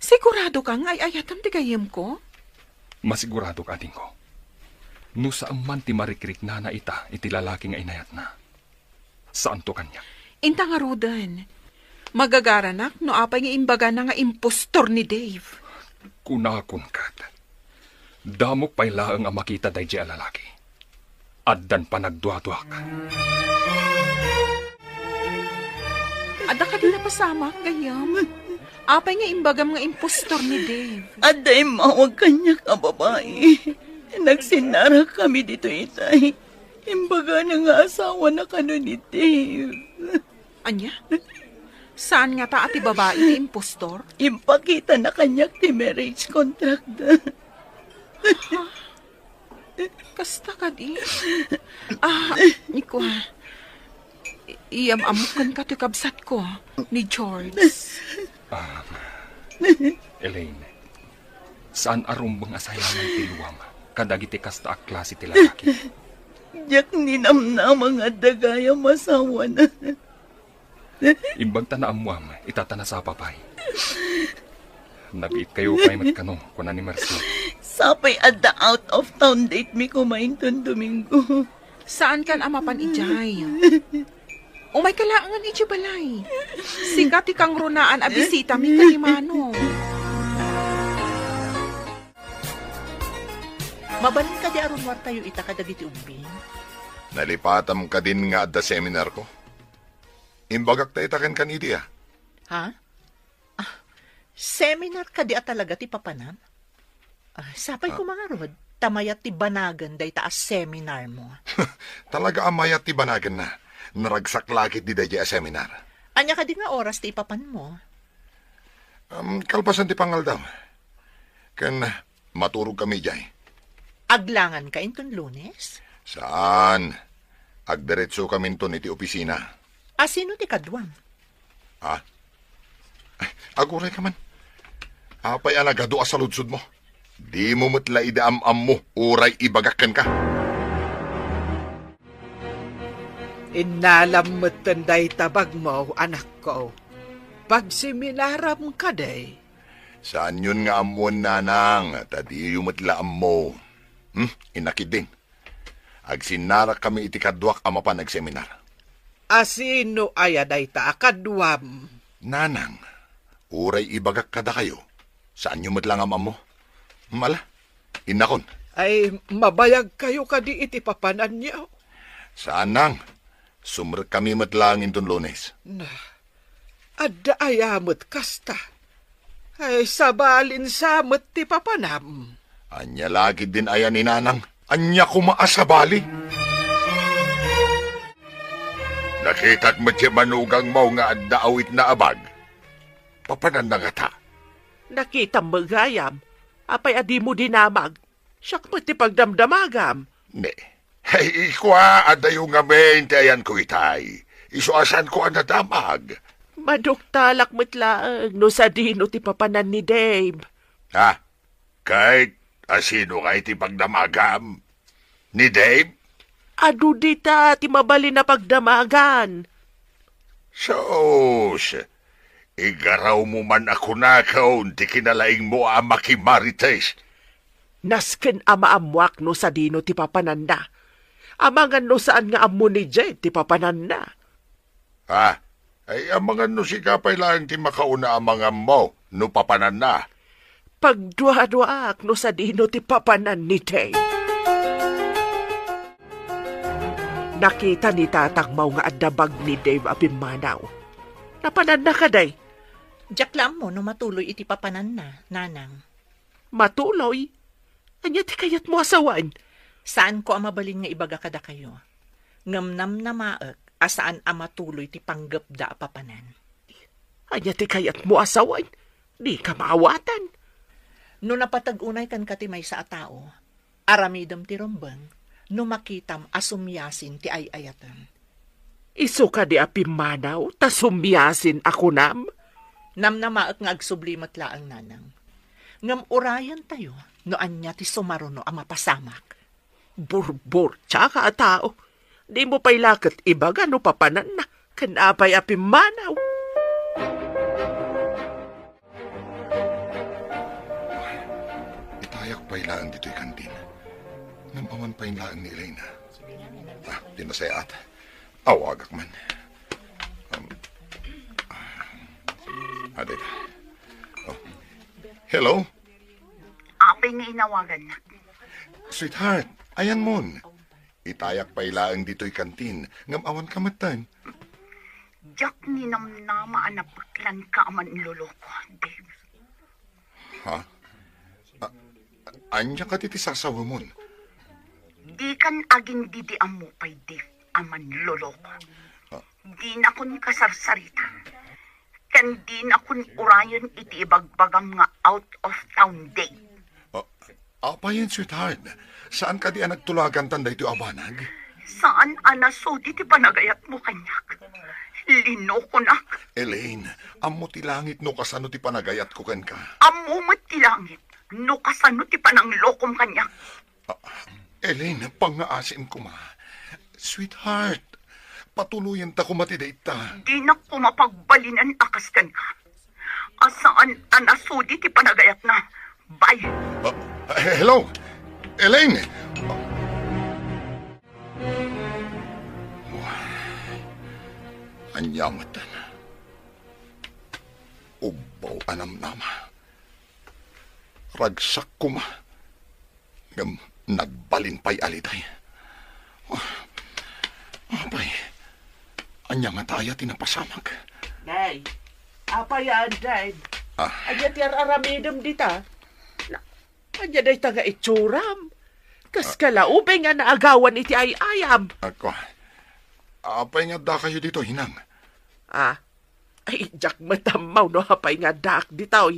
sigurado kang ay ayatam ti gayem ko? Masigurado ka din ko. No saan man ti marikrik na ita iti lalaking ay inayat na. Saan to kanya? Inta nga rudan. Magagaranak no apay nga imbaga na nga impostor ni Dave. Kunakon kat. Damok pa'y laang ang makita day di alalaki. Addan pa nagduwa-duwak. Ada ka din na pasama, Gayam. Apay nga imbagam nga impostor ni Dave. Aday mawag kanya ka babae. Nagsinara kami dito itay. Imbaga na nga asawa na kano ni Dave. Anya? Saan nga ta ati babae ni impostor? Impakita na kanya ti marriage contract da. Kasta ka di? Nikwa. Iyam-amukan ka ti kabsat ko ni George. Elaine, saan arumbang asayangan ti luwam? Kadagiti kasta ak klase ti lalaki. Diyak ninamna mga dagaya masawa na. Imbang tanaamuam, itatana sa papay. Nabiit kayo pa'y matkano, kuna ni Mercy. Sapay at the out of town date mi kumain ton Domingo. Saan kan amapan ijay? Umay kalaangan ijay balay. Sikat ikang runaan abisita mi kanimano. Mabalin ka di aron war tayo ita kadagiti umbing. Nalipatam ka din nga at seminar ko. Imbagak ta itaken kaniti ah. Ha? Seminar ka di talaga ti papanan? Sapay ko mga rod, tamayat ti banagan day taas seminar mo. Talaga amayat ti banagan na. Naragsak lakit di dahi seminar. Anya ka di nga oras ti ipapan mo? Kalpasan ti pangal daw. Kan maturog kami jay. Aglangan ka inton Lunes? Saan? Agdiretso kami to iti opisina. Sino ti kadwam? Ha? Ay, aguray ka man. Apay anagado sa ludsod mo. Di mo matla idaam-am mo, uray ibagakan ka. Inalamot tanday tabag mo, anak ko. Pag seminaram ka day. Saan yun nga amon, nanang? Tadi yung matlaam mo. Inakid din. Agsinara kami iti kadwak amapan nagseminar. Asino ayaday ta akadwam? Nanang, uray ibagak kada kayo. Saan yung matlang amam mo? Mala, inakon. Ay, mabayag kayo kadi iti papanan niyo. Saan nang? Sumrek kami matlangin ton Lunes. Adda ayamot kasta. Ay, sabalin samot ti papanam. Anya lagi din ayan ni nanang. Anya kumaasabali. Nakita't mo siya manugang mo nga adda awit na abag. Papanan na nga ta. Nakita magayam. Apay adi mo dinamag. Siyak pati pagdamdamagam. Ne. Hey, ikwa, adayo nga men, tayan ko itay. Isuasan ko ang nadamag. Maduktalak matlaang no sa dino ti papanan ni Dave. Ha? Kahit asino nga iti pagdamagam? Ni Dave? Adu dita ti mabali na pagdamagan. Sos, igaraw mo man ako na kaon ti kinalaing mo ama ki Marites. Nasken amaamwak no sa dino ti papanan na. Amangan no saan nga amo ni Jed ti papanan na. Ha? Ay amangan no si kapay lang ti makauna amangam mo no papanan na. Pagdua-duaak no sa dino ti papanan ni Dave. Nakita ni tatang mau nga adabag ni Dave apimanaw. Napanan na ka day. Jaklam mo no matuloy iti papanan na, nanang. Matuloy? Anya ti kayat mo asawan? Saan ko amabalin nga ibaga kada kayo? Ngamnam na maek, asaan amatuloy ti panggap da papanan. Anya ti kayat mo asawan? Di ka maawatan. No napatag-unay kan katimay sa atao, aramidam ti rombang, no makitam asumyasin ti ayayatan. Isu ka di apimanaw, tasumyasin ako nam? Nam na maek nga agsublimat laang nanang. Ngam urayan tayo, no anya ti sumaruno ang mapasamak. Burbur, tsaka a tao. Di mo pa'y lakat ibaga no papanan na, kanapay apimanaw. Itayak pa'y laan dito'y kantin. Namaman pa'y laan ni Elena. Di masayat. Awagak man. Aday. Oh. Hello? Apay nga inawagan na. Sweetheart, ayan mon. Itayak pa'y laan dito'y kantin. Ngamawan ka matan. Jack ni namnama anapaklan ka aman luloko, Dave. Ha? Anya ka titi sasawa mon? Di kan aging didiam mo pa'y Dave aman luloko. Di na kun kasarsarita. Kan di na kun urayon iti ibagbagam nga out of town date. Apa yan, sweetheart? Saan ka di nagtulagan tanday ito abanag? Saan anaso di ti panagayat mo kanyak? Lino ko na. Elaine, amo ti langit no kasano ti panagayat ko ken ka. Amumat ti langit. No kasano ti pananglokom kanyak. Elaine, pangaasim ko ma. Sweetheart, patuluyan ta kumatiday ta. Di na ko mapagbalinan akas kan ka. Asaan anaso di ti panagayat na. Bye! Hello? Elaine? Anyamatan. Ubaw anam nama. Ragsak kuma. Ngam nagbalin pa'y aliday. Apay, anyang ataya tinapasamag. Day, apa yan, Day? Ah. Anya tiyar aramidem dita. Anya day taga itsuram. Kas kalaubay nga naagawan iti ay ayam. Ako, apay nga da kayo dito, hinang. Ay, jak matamaw no hapay nga dak ditaw.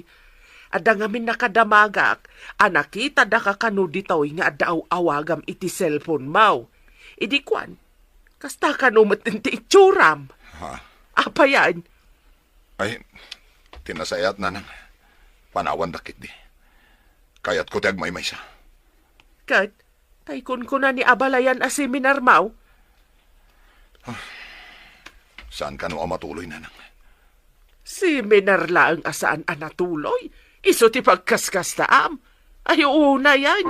Ada ngamin nakadamagak. Anakita da kakano ditaw nga adaaw awagam iti cellphone maw. Idi kwan, kasta kanumat iti itsuram. Ha? Apa yan? Ay, tinasayat na nang panawan dakit di. Kayat ko tiag may sa. Kat, taykon ko na ni abalayan a seminar maw. Saan ka no matuloy na nang? Seminar lang asaan anatuloy. Iso ti pagkaskas taam. Ay, una yan.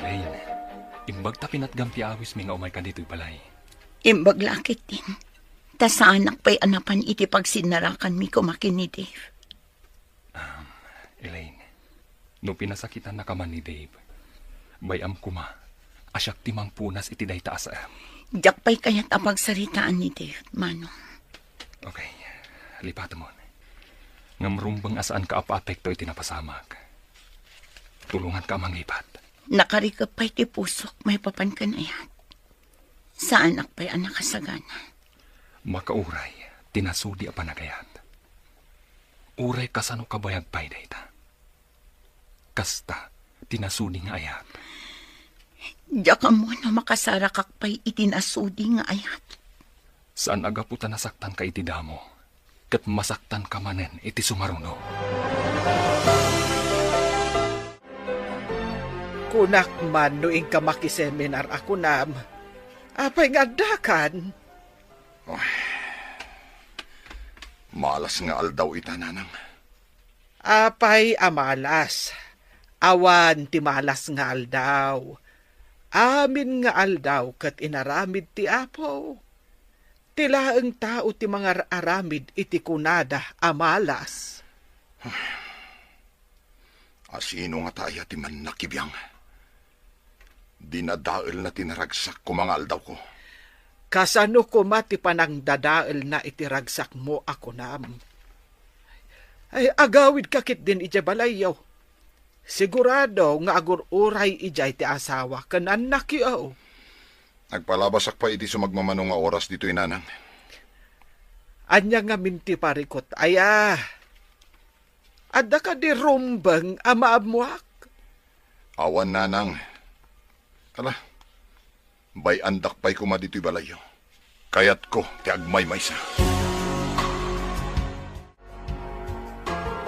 Elaine, imbag ta pinatgampi awis mi nga umay ka dito'y balay. Imbag lakit din. Ta sa anak pa'y anapan iti pagsinarakan mi kumakin ni Dave. Elaine, no pinasakitan na ka man ni Dave, bayam kuma, asyak timang punas iti day taas. Diyak pa'y kaya't apagsaritaan ni Dave, Manong. Okay, lipat mo. Ngamrumbang asaan ka apa-apekto iti napasamag. Tulungan ka mang lipat. Nakarikap pa'y ti pusok, may papan ka na yan. Sa anak pa'y anak kasagana. Makauray, tinasudi a panagayat. Uray kasano kabayag pa'y dayta. Kasta, tinasudi nga ayat. Diyak mo na makasarakak pa'y itinasudi nga ayat. Saan agaputa nasaktan ka iti damo, kat masaktan ka manen iti sumaruno. Kunak man noing ka makiseminar ako nam. Apay nga dakan. Malas nga aldaw ita nanang. Apay amalas. Awan ti malas nga aldaw. Amin nga aldaw kat inaramid ti apo. Tila ang tao ti mga aramid iti kunada amalas. Asino nga tayo ti man nakibiyang. Dinadael na tinaragsak ko mga aldaw ko. Kasano ko mati panang dadael na itiragsak mo ako nam. Ay agawid kakit din ija balayaw. Sigurado nga agur-uray ijay ti asawa kanan nakiaw. Nagpalabasak pa iti sumagmamanong nga oras dito inanang. Anya nga minti parikot, aya. Adda ka di rumbang amaamuak. Awan nanang. Ala, bay andak pa'y kuma dito'y balayo. Kayat ko, ti agmay-may sa.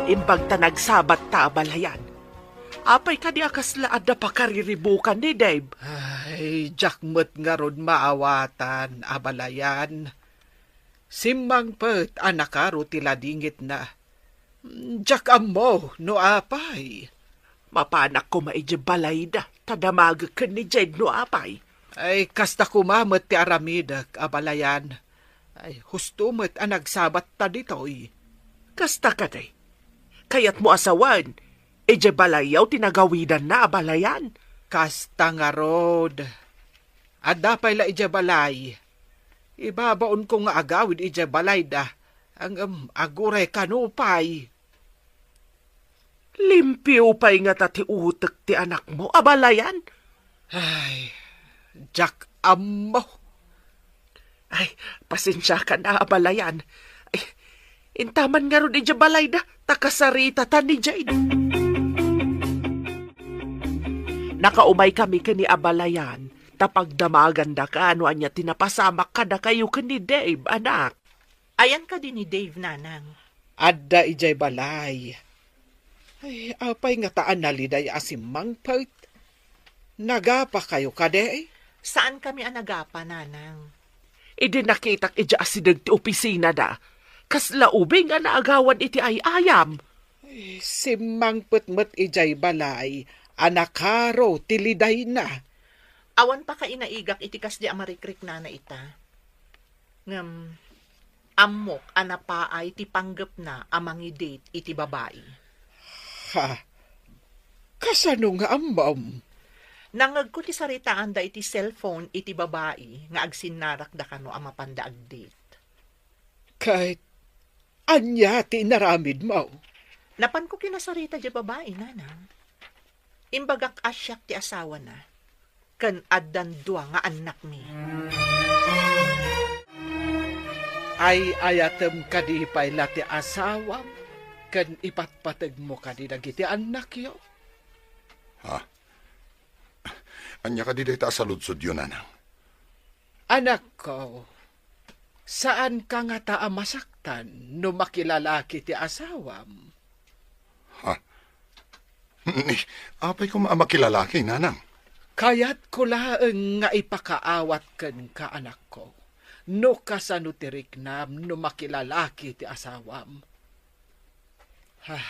Imbag ta nagsabat ta balayan. Apay ka di akasla adda pa kariribukan ni Dave. Ay, jakmet nga rod maawatan, abalayan. Simbang pet anakaro tila dingit na. Jak mo, no apay. Mapanak ko maidya balay da, tadamag ka ni Jade no apay. Ay, kasta kumamat ti aramidak, abalayan. Ay, husto met anagsabat ta ditoy. Kasta ka day. Kayat mo asawan, ije balayaw tinagawidan na abalayan. Kasta nga rod. Adda pa'y la ije balay. Ibabaon ko nga agawid ije balay da. Ang aguray kanupay. Limpyo pa'y nga tati utek ti anak mo, abalayan. Ay, jak ammo. Ay, pasensya ka na, abalayan. Ay, intaman nga ron ije balay da, takasarita ta ni Jade. Nakaumay kami kani abalayan, tapagdamagan da ka, ano anya tinapasamak ka da kayo kani Dave, anak. Ayan ka din ni Dave, nanang. Adda ijay balay. Ay, apay nga taan naliday asimang part. Nagapa kayo kade? Saan kami anagapa, nanang? Idi nakitak ija asidag ti opisina da. Kasla ubing nga naagawan iti ay ayam. Simang putmet ijay balay, anakaro tiliday na. Awan pa ka inaigak iti kas di amarikrik na ita. Ngam, amok anapaay ti panggap na amangi date iti babae. Ha? Kasano nga ambam? Nangag ko ti saritaan da iti cellphone iti babae nga agsinarak da kano amapanda ag date. Kahit anya ti naramid mo. Napan ko kinasarita di babae, nanang. Imbagak asyak ti asawa na. Kan addan dua nga anak mi. Ay ayatem kadi payla ti asawam, kan ipatpatag mo kadi dagiti anak yo. Ha? Anya ka di ta saludsod yun, nanang. Anak ko, saan ka nga taa masaktan no makilalaki ti asawam? Apay ko maamakilalaki, nanang. Kaya't ko laeng nga ipakaawat ken ka anak ko. No kasano ti riknam no makilalaki ti asawam. Ha.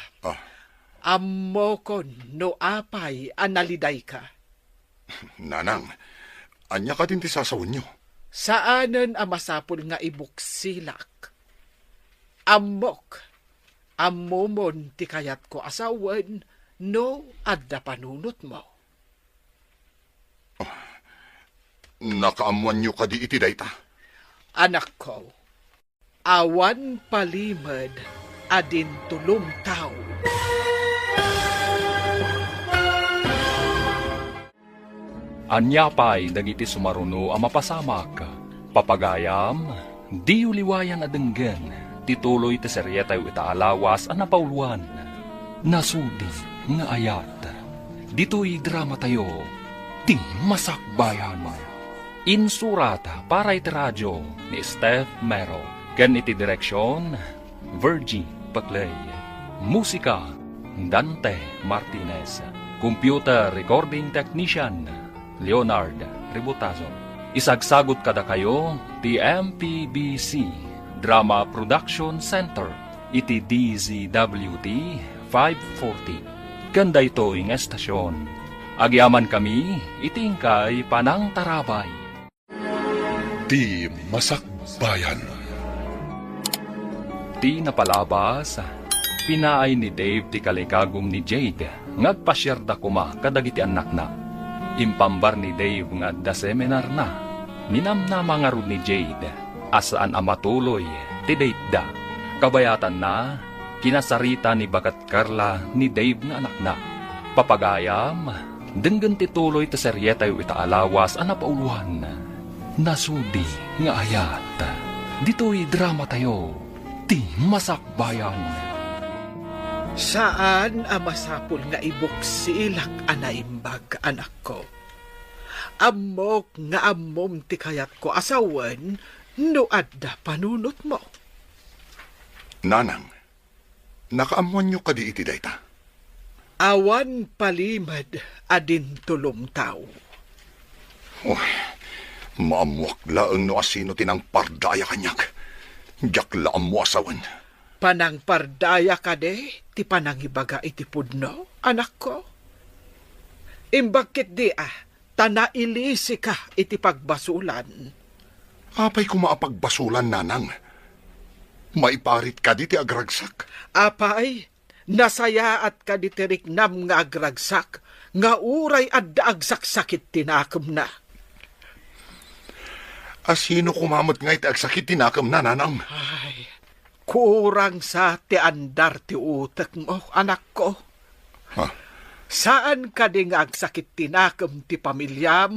Ammo kon no apay analiday ka. Nanang, anya ka din ti sasawon nyo. Saanen amasapol nga ibuksilak. Amok. Ammomon ti kayat ko asawan no adda panunot mo. Nakaamuan nyo ka di iti dayta. Anak ko, awan palimad adin tulong tao. Anyapay dagiti sumaruno a mapasamak. Papagayam, di uliwayan adenggen, tituloy ti seryetay itaalawas a napauluan. Nasudi nga ayat. Dito'y drama tayo, ti masakbayan. Insurata para iti radyo ni Steph Mero. Ken iti direksyon, Virgie Paclay. Musika, Dante Martinez. Computer Recording Technician, Leonard Ributazo. Isagsagot kada kayo, ti MPBC Drama Production Center, iti DZWT 540. Ganda ito ing estasyon. Agyaman kami, itingkay panang tarabay. Di Masakbayan. Ti napalabas, pinaay ni Dave ti kalikagom ni Jade, ngagpasyerda kuma kadagiti anak na. Impambar ni Dave nga da seminar na, ninamnama nga ron ni Jade, asaan amatuloy ti date da. Kabayatan na, kinasarita ni Bagat Carla ni Dave nga anak na. Papagayam, denggan tituloy ti seryetay itaalawas a napauluhan. Nasudi nga ayat. Dito'y drama tayo, ti masakbayan. Saan amasapol nga ibuksilak anaimbag anak ko? Amok nga ammom ti kayat ko asawan no adda panunot mo. Nanang, nakaamuan nyo ka di iti dayta. Awan palimad adin tulong tao. Maamuak laeng no asino tinang pardaya kanyak. Jakla mo asawan. Panang pardaya ka de, ti panang ibaga iti pudno, anak ko. Imbagkit di tana ilisi ka iti pagbasulan. Apay ko maapagbasulan, nanang. Maiparit ka di ti agragsak. Apay, nasaya at ka di tiriknam nga agragsak, nga uray adda agsaksakit tinakam na. Asino kumamot nga iti agsakit tinakam na, nanang? Ay, kurang sa ti andar ti utak mo, anak ko. Ha? Saan ka di nga agsakit tinakam ti pamilyam,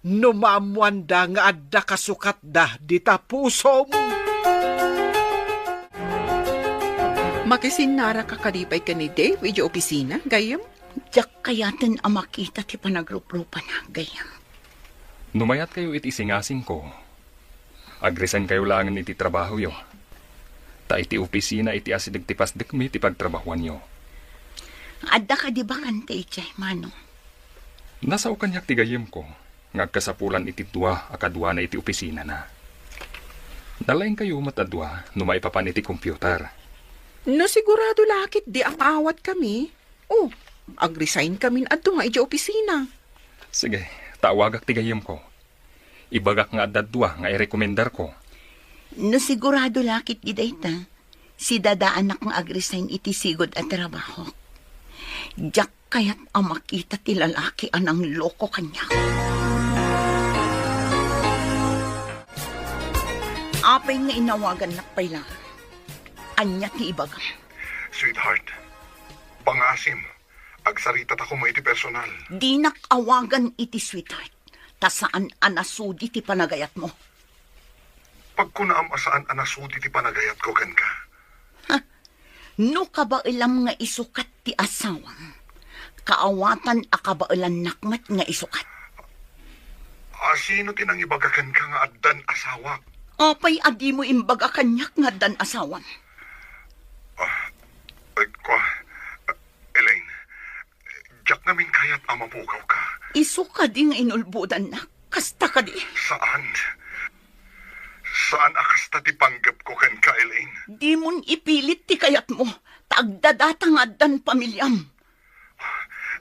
numamuanda nga adda kasukat da di tapusom? Makisinara ka kadipay ka ni Dave, iji opisina, gayam? Diyak kayatin ang makita ti panagrup-rupa na, gayam. Numayat kayo iti singasing ko. Agresan kayo langan iti trabaho yo. Ta iti opisina iti asidag ti pasdekmi ti pagtrabahuan yo. Adda ka di ba kante ichay, manong? Nasaw kanyak ti gayem ko. Ngagkasapulan iti dua akadwa na iti opisina na. Dalain kayo matadwa no maipapaniti computer. No sigurado lakit di ang awat kami. Oh, ag-resign kami adto nga ija opisina. Sige, tawagak ti gayem ko. Ibagak nga dadwa nga i-recommendar ko. No sigurado lakit idayta. Si dada anak nga ag-resign iti sigod at trabaho. Diyak kaya't ang makita ti lalaki anang loko kanya. Apay nga inawagan na pala. Anya ti ibaga. Sweetheart, pangasim. Agsarita ta ko mo iti personal. Di nakawagan iti sweetheart. Tasaan anasudi ti panagayat mo. Pag kunaam asaan anasudi ti panagayat ko ken ka. No kabailam nga isukat ti asawang. Kaawatan akabailan nakmat nga isukat. Sino tinang ibagakan ka nga addan asawa? Apay adi mo imbaga kanyak nga dan asawan. Elaine, jak namin kaya't amapukaw ka. Isu ka di nga inulbudan na. Kasta ka di. Saan? Saan akasta ti panggap ko ken ka, Elaine? Di mon ipilit ti kayat mo. Tagdadata nga dan pamilyam.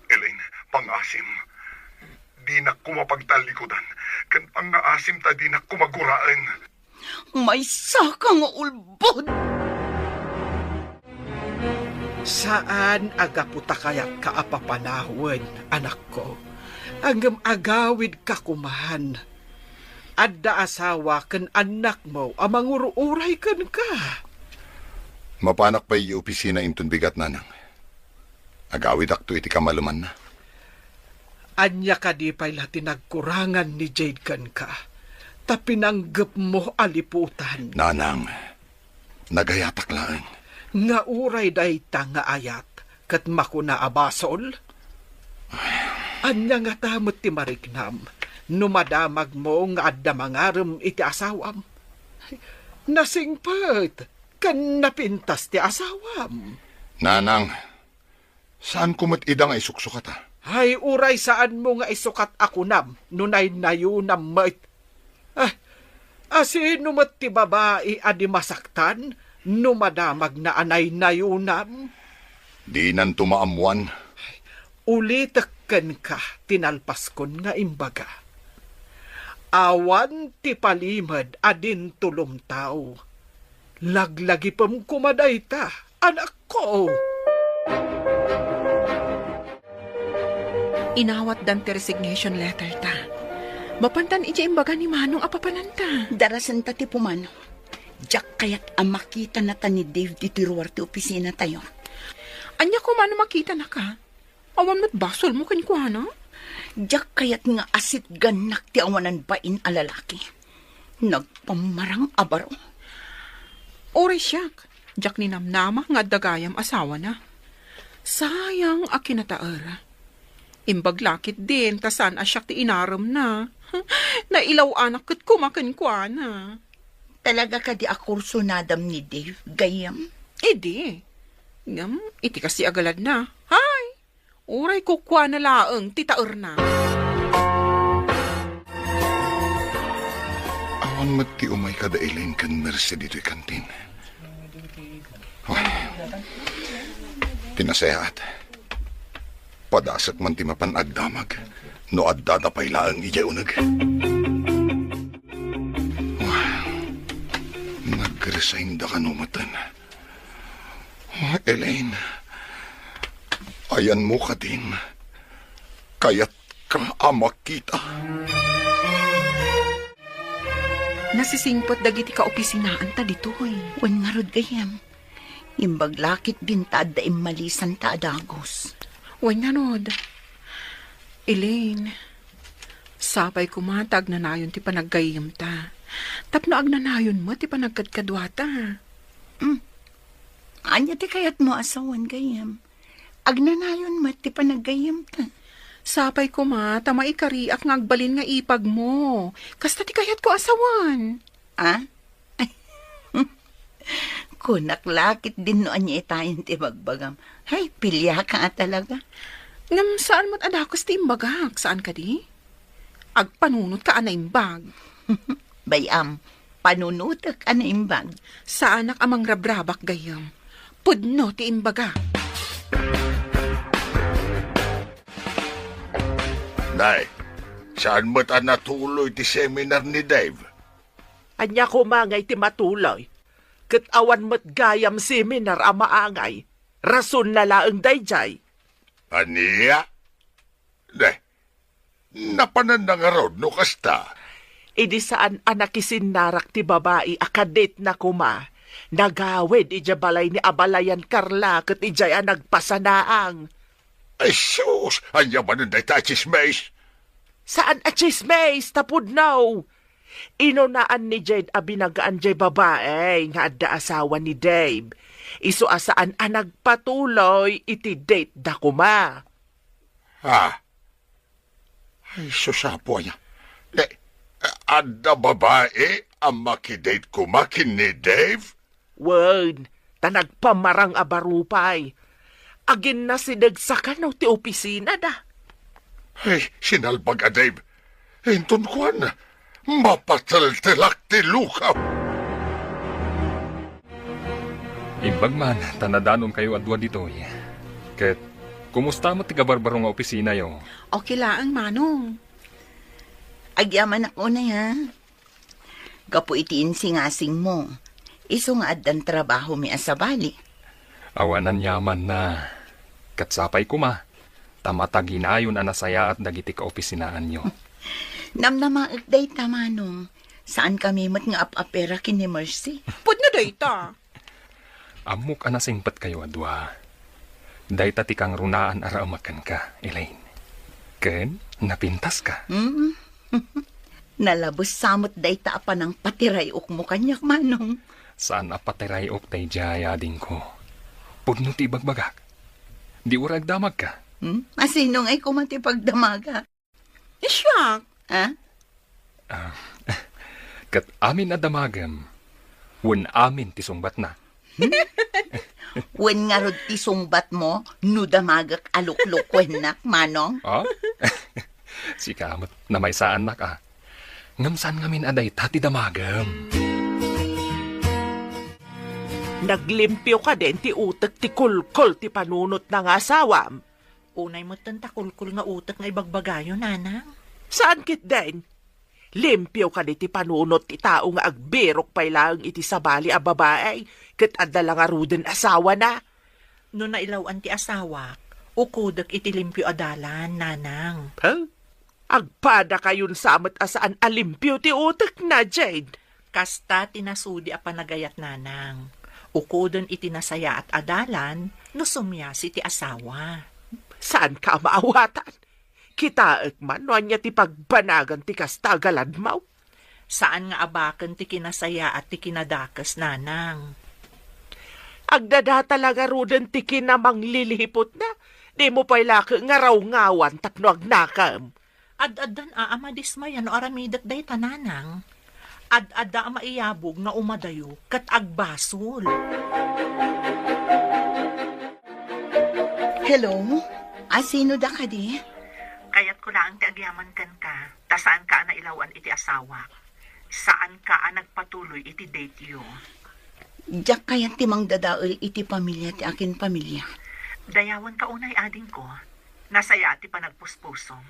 Elaine, pangasim. Di na kumapagtalikodan. Ken pangaasim ta di na kumaguraan. May saka nga ulbod. Saan agaputa kayat kaapapanahon, anak ko? Anggam agawid ka kumahan. Adda asawa ken anak mo amang uruuray ken ka. Mapanak pa yung opisina inton bigat nanang. Agawid akto iti kamaluman na. Anya ka di pa'y tinagkurangan ni Jade ken ka. Tapinanggap mo aliputan. Nanang, nagayatak lang. Nga uray dayta nga ayat, kat makuna abasol. Anya nga tamot ti marignam, numadamag mo nga adda mangaram iti asawam. Nasingpet, kan napintas ti asawam. Nanang, saan kumat idang ay suksukat ha? Ay uray saan mo nga isukat ako nam, nunay nayunam mait. Asino mat ti babae adi masaktan, numadamag na anay nayunam? Di nan tumaamuan. Ulitakken ka, tinalpas kon nga imbaga. Awan ti palimad adin tulumtaw. Laglagi pam kumaday ta, anak ko. Inawat dan ti resignation letter ta. Mapantan ija imbaga ni Manong apapananta. Darasan ta ti pumano. Diyak kaya't ang makita na ta ni Dave di tiruar ti opisina tayo. Anya ko mano makita na ka? Awan mo't basol mo kanikwana? Diyak kaya't nga asit ganak ti awanan bain a lalaki. Nagpamarang abaro. Oray siyak. Diyak ni namnama nga dagayam asawa na. Sayang a kinataara. Imbaglakit din, tasan asyak ti inaram na. Nailaw anak kat kumakankwana. Talaga ka di akurso nadam ni Dave, gayam? Di. Ngam, iti kasi agalad na. Hay! Uray kukwa na laeng, titaer na. Awan mati umay kada Elaine kan mercy dito'y kantin. Tinasehat. Padasak man ti mapanagdamag. No adda na pailaang ijay unag. Nag-resign da ka numatan. Elaine, ayan mo ka din. Kaya't ka amak kita. Nasisingpot dagiti ka opisinaan ta ditoy. Wan nga rod gayam. Imbaglakit din ta da imalisan ta adagos. Wan nga rod. Elaine, sapay kumatag na nayon ti panaggayam ta. Tapno agnanayon mo ti panagkadkadwata. Anya ti kayat mo asawan gayam. Agnanayon mo ti panaggayam ta. Sapay ko ma, tama ikariak nga agbalin nga ipag mo. Kasta ti kayat ko asawan. Kunaklakit din no anya itayin ti bagbagam. Hay, pilya ka talaga. Ngam saan mo't adakos ti imbagak? Saan ka di? Agpanunot ka anay imbag. Bayam, panunutak ana imbag. Sa anak amang rabrabak gayam. Pudno ti imbaga. Nay, saan mo ta natuloy ti seminar ni Dave? Anya ko mangay ti matuloy. Kat awan mo't gayam seminar amaangay. Rason na laang dayjay. Aniya? Napanan na nga rod no kasta. Idi saan anak isinarak ti babae akadet na kuma. Nagawid ija balay ni Abalayan Carla kat ijay nagpasanaang. Ay sus, anya ba nun day ta chismes? Saan a chismes tapod now? Inunaan ni Jade abinagaan jay babae nga adda asawa ni Dave. Isu asaan a nagpatuloy iti date da kuma. Ha? Ay susapo niya. Adda babae ang makidate kumakin ni Dave? Wen, tanagpamarang abarupay. Agin na sinagsakan no ti opisina da. Ay, sinalbag a Dave. Hinton kuan, mapataltilak ti lukaw. Imbag man, tanadanon kayo adwa ditoy. Ket, kumusta mo ti kabarbaro nga opisina yo? Okay laang, Manong. Agyaman ako na ya. Gapo itiin singasing mo. Iso nga addan trabaho mi asabali. Awanan yaman na. Katsapay kuma. Tamataginayon anasaya at dagiti ka opisinaan nyo. Namnamaag day tamanong. Saan kami mat nga apapera kini Mercy? Pud na dayta. Amok anasingpat kayo adwa. Dayta ti kang runaan araamakan ka, Elaine. Ken, napintas ka. Nalabos samot dayta apa ng patiray mo kanyak, Manong. Saan apatiray ok tay jaya din ko. Pudno ti bagbagak. Di urag damag ka. Asinong ay kumatipagdamaga. Siyak. Ha? Kat amin na damagam. Wen amin ti sungbat na. Wen nga rod ti sungbat mo, no damagak aluklukwen nak, Manong. Oh? Si kamot na may saan nak ah. Ngamsan ngamin aday tati damagam. Naglimpyo ka din ti utak ti kulkul ti panunot ng asawam. Unay mo kulkul nga utak nga ibagbagayo, nanang. Saan kit din? Limpyo ka di ti panunot ti tao nga agbirok pay lang iti sabali a babae. Kat adala nga ruden asawa na. No nailawan ti asawa, ukudak iti limpyo adalan, nanang. Huh? Agpada kayon samat asaan alimpyo ti utak na, Jade. Kasta tinasudi a panagayat, nanang. Ukudon iti nasaya at adalan, no sumyasi ti asawa. Saan ka maawatan? Kitaek man, no anya ti pagbanagan ti kastagalan mo? Saan nga abakan ti kinasaya at ti kinadakas, nanang? Agdada talaga ruden ti kinamang lilihipot na. Di mo pa'y laki nga raw ngawan tapno agnakam. Ad-adan amadismayan o aramidak day tananang. Ad-ada maiyabog na umadayo kat agbasol. Hello? Sino da ka di? Kayat ko lang ti agyaman kan ka. Ta saan ka na ilawan iti asawa? Saan ka nagpatuloy iti date yo? Diyak kayat timang dadaol iti pamilya ti akin pamilya. Dayawan ka unay ading ko. Nasaya ti panagpuspusong.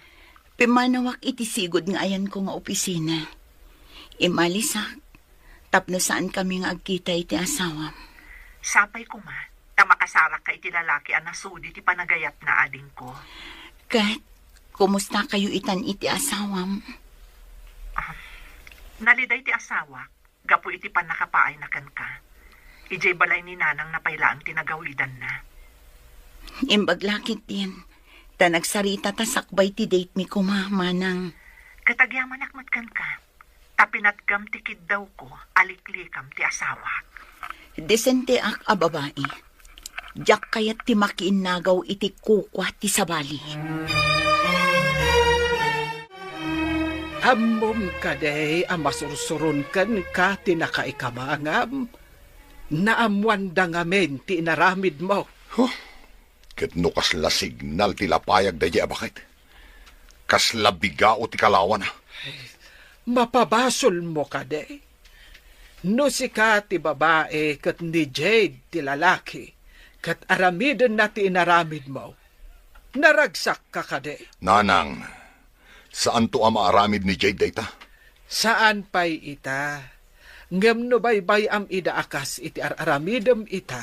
Pimanawak iti sigod nga ayan ko nga opisina. Imalisak. Tapno saan kami nga agkita iti asawa. Sapay ko ma. Tamakasarak ka iti lalaki anasudi ti panagayat na ading ko. Kat, kumusta kayo itan iti asawam? Naliday ti asawa. Gapo iti panakapaay na kan ka. Ijay balay ni nanang napailaang tinagawidan na. Imbaglakit din. Ta nagsarita ta sakbay ti date mi kumamanang. Katagyaman akmatkan ka. Tapinatgam tikid daw ko, aliklikam ti asawa. Desente ak a babae. Diyak kayat ti makiinagaw iti kukwa ti sabali. Amom ka day, amasursurun kan ka tinakaikamangam. Naamwanda ngamen ti inaramid mo. Ket no kasla signal ti lapayag dahi abakit. Kasla biga o ti kalawan. Mapabasol mo ka day. No sika ti babae kat ni Jade ti lalaki, kat aramidin na ti inaramid mo. Naragsak ka kade. Nanang, saan to ang maaramid ni Jade dayta? Saan pa'y ita? Ngem no baybay am ida akas iti aramidem ita.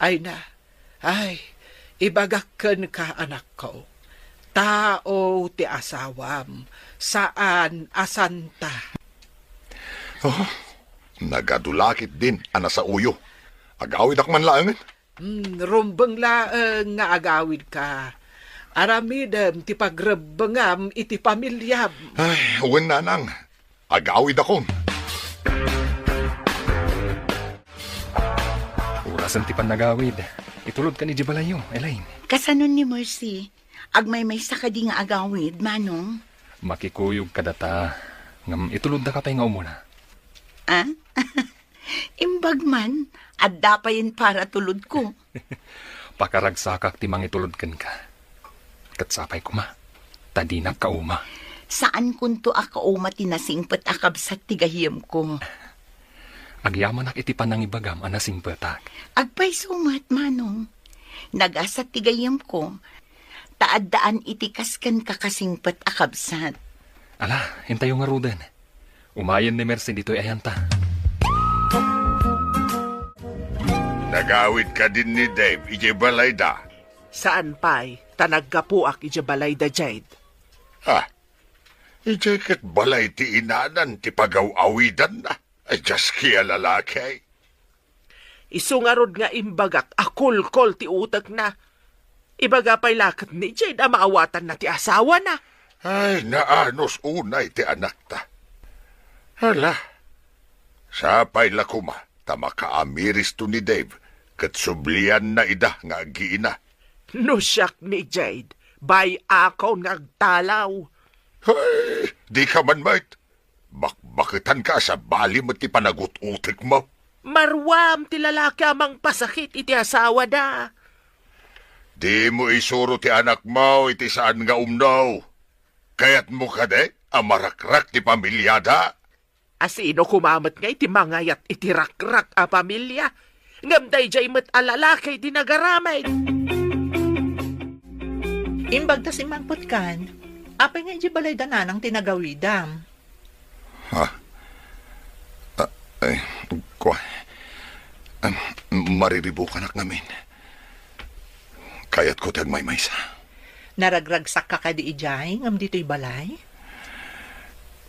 Ay na, ay, ibagakken ka anak ko. Tao ti asawam, saan asanta. Oh, nagadulakit din ana sa uyo. Agawid ak man lang. Rumbeng laeng nga agawid ka. Aramidem ti pagrebengam iti pamilyam. Ay, uwan nanang. Agawid ako. Urasan ti panagawid. Itulod ka ni Jibalayo, Elaine. Kasanon ni Mercy, agmay sa kadi nga agawid, manong. Makikuyog ka data. Ngam itulod na ka pa nga umuna. Ah? Imbag man, at dapayin para tulod ko. Pakaragsakak ti mangitulod kan ka. Katsapay ko ma. Tadinap ka uma. Saan kunto ako tinasingpet akabsat tigahiyam ko? Agyaman ak iti panang ibagam anasing petak. Agpay sumat, manong. Nagasat tigayam ko. Taad-daan itikaskan kakasingpet akabsat. Ala, hintayo nga ruden. Umayan ni Mercy dito'y ayanta. Nagawid ka din ni Dave, ije balayda. Saan pa'y tanagkapuak ija balay da Jade? Ha? Ije kat balay ti inanan, ti pagaw-awidan na. Ay, just kaya lalaki. Isungarod nga imbagak, akul-kol ti utak na. Ibaga pa'y lakat ni Jade, maawatan na ti asawa na. Ay, naanos unay ti anak ta. Hala, sapay lakuma, tamakaamiris to ni Dave, kat sublian na ida nga agiina. No siyak ni Jade, bay ako ngagtalaw. Ay, di ka man mait. Bakbakitan ka sa bali mo ti panagut-utik mo. Marwam ti lalaki amang pasakit iti asawa da. Di mo isuro ti anak mo iti saan nga umnaw. Kayat mo ka de, amarakrak ti pamilyada. Asino kumamat nga iti mangayat iti rakrak a pamilya. Ngamday jay met alalaki di nagaramay. Imbag ta si Mangpot kan, apay nga iti balay dananang tinagawidam. Ha? Ay, kwa. Mariribukan ak namin. Kayat ko tag may maysa. Naragragsak ka ka di ijay, ngam dito'y balay?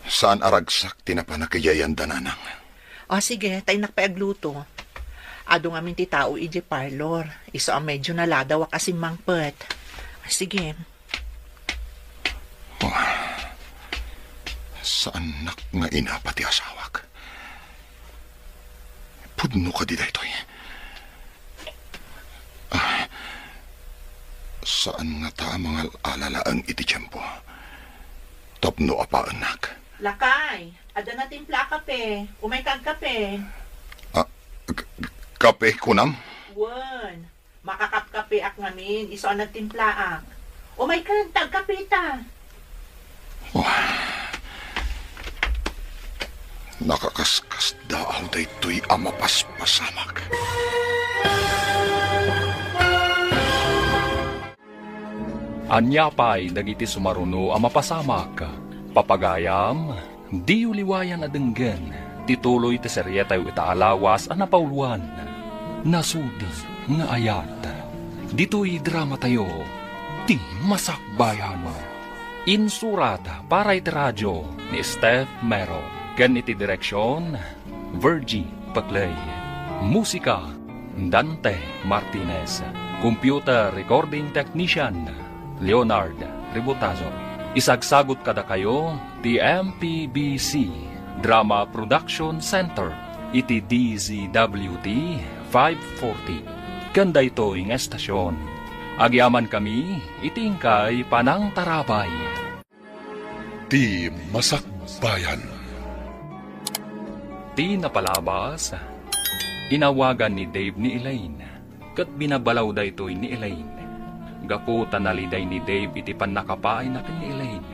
Saan aragsak tinapanakayayan dananang? O sige, tayo nakpaagluto. Ado nga min ti tao iji parlor. Iso ang medyo naladaw kasi Mangpot. Sige. Oh, saan nak nga inapati asawak? Pudno ka di daytoy. Saan nga ta mga alalaang iti tiyempo? Tapno apa anak? Lakay, ada na timpla kape. Umay kag kape. Kape kunam? Wan, makakapkape ak ngamin. Iso ang nagtimpla ak. Umay kag tagkape ta. Nakakaskas daaw daytoy amapaspasamak. Anyapay dagiti sumaruno ang mapasamak. Papagayam, di uliwayan adenggen. Tituloy ti serye tayo itaalawas ang napauluan. Nasudi nga ayat. Dito'y drama tayo. Ti Masakbayan. Insurat para iti radyo ni Steph Mero. Ken iti direksyon, Virgie Paclay. Musika, Dante Martinez. Computer Recording Technician, Leonard Ributazo. Isagsagot kada kayo, the MPBC Drama Production Center, iti DZWT 540. Kanda ito ing estasyon. Agyaman kami, itingkay panang tarabay. Di Masakbayan. Ti napalabas, inawagan ni Dave ni Elaine, kat binabalaw da ito'y ni Elaine. Gapu tanaliday ni Dave iti pan nakapaay na ni Elaine.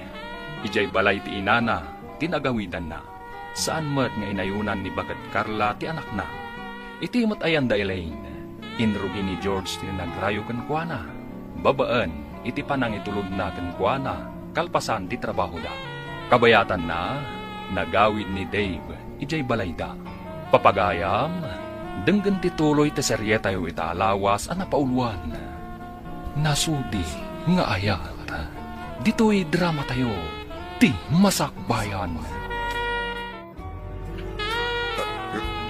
Ijay balay ti inana, tinagawidan na. saan mat nga inayunan ni Bagad Carla ti anak na. Iti mat ayan da Elaine, inrugi ni George ti nagrayo ken kuana. Babaan, iti panang itulod na ken kuana, kalpasan ti trabaho da. Kabayatan na, nagawid ni Dave, ijay balayda. Papagayam, denggan ti tuloy ti serye tayo itaalawas a napauluan. Nasudi nga ayat, dito'y drama tayo, ti masakbayan.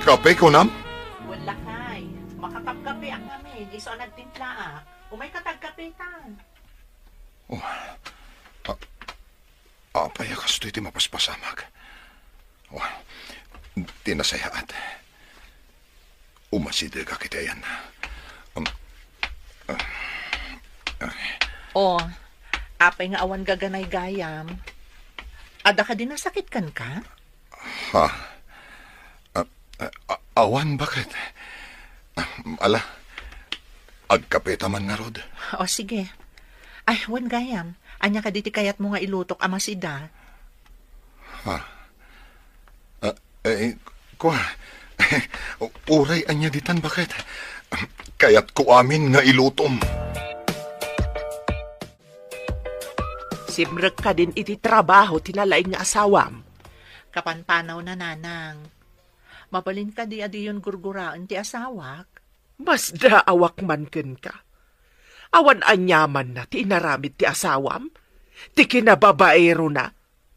Kape ko, Nam? Wala kay. Makatagkape ang namin. Iso nagtimpla. Umay katagkapitan. Apay akas iti mapaspasamag. Tinasayaat. Umaside ka kita yan. Apay nga awan gaganay gayam. Ada ka din nasakit kan ka? Ha? Awan, bakit? Ala, agkapeta man nga, Rod. O sige. Ay, wan gayam. Anya ka diti kayat mo nga ilutok amasida. Ha? Kuha. Uray anya ditan, bakit? Kayat ko amin nga ilutom. Simrek ka din iti trabaho tinalay nga asawam. Kapanpanaw na nanang. Mabalin ka di yon gurguraan ti asawak. Mas daawak man ken ka. Awan anyaman na ti inaramid ti asawam. Ti kinababaero na.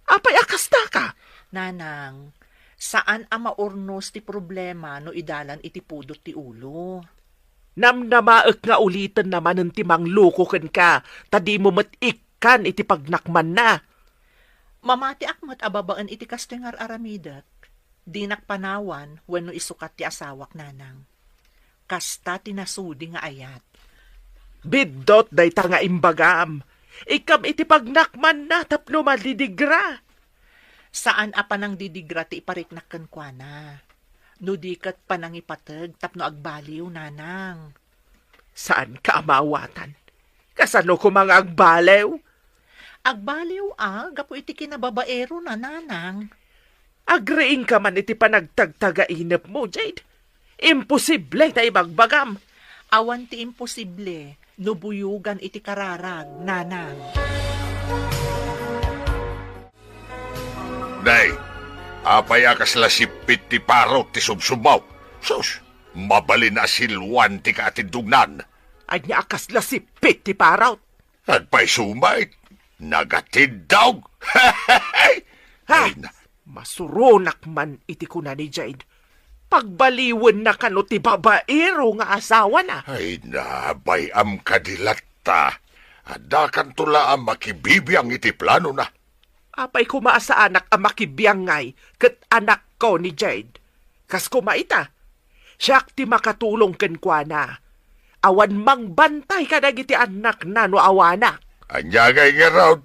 Apay akas na ka. Nanang, saan ang maurnos ti problema no idalan iti pudot ti ulo? Namnamaek nga ulitin naman ng timang loko ken ka. Tadi mo kan iti pagnakman na. Mamati akmat ababaan iti kastengar aramidak. Di nakpanawan wenno isukat ti asawak nanang. Kasta tinasudi nga ayat. Biddot day ta nga imbagam. Ikam iti pagnakman na tapno malidigra. Saan apanang didigra ti ipariknakken kwa na? No dikat panang ipateg tapno agbaliw nanang. Saan ka amawatan? Kasano ko mga agbalew? Agbaliw gapo iti kinababaero na nanang. Agreeing ka man iti panagtagtaga-inap mo, Jade. Imposible na ibagbagam. Awan ti imposible, nubuyugan iti kararag, nanang. Day, apay akas la sipit ti parot ti subsubaw. Sus, mabalin na silwan ti katindugnan. Anya akas la sipit ti paraw. At pa'y sumait, nagatidawg. Ha? Masurunak man iti kuna ni Jade. Pagbaliwan na kano ti babaero nga asawa na. Ay nabayam kadilata. Adakan tula ang makibibiyang iti plano na. Apay kuma sa anak ang makibiyangay kat anak ko ni Jade. Kas kumaita, siyak ti makatulong ken kwa na. Awan mang bantay ka iti anak na no awanak. Anyagay nga raw,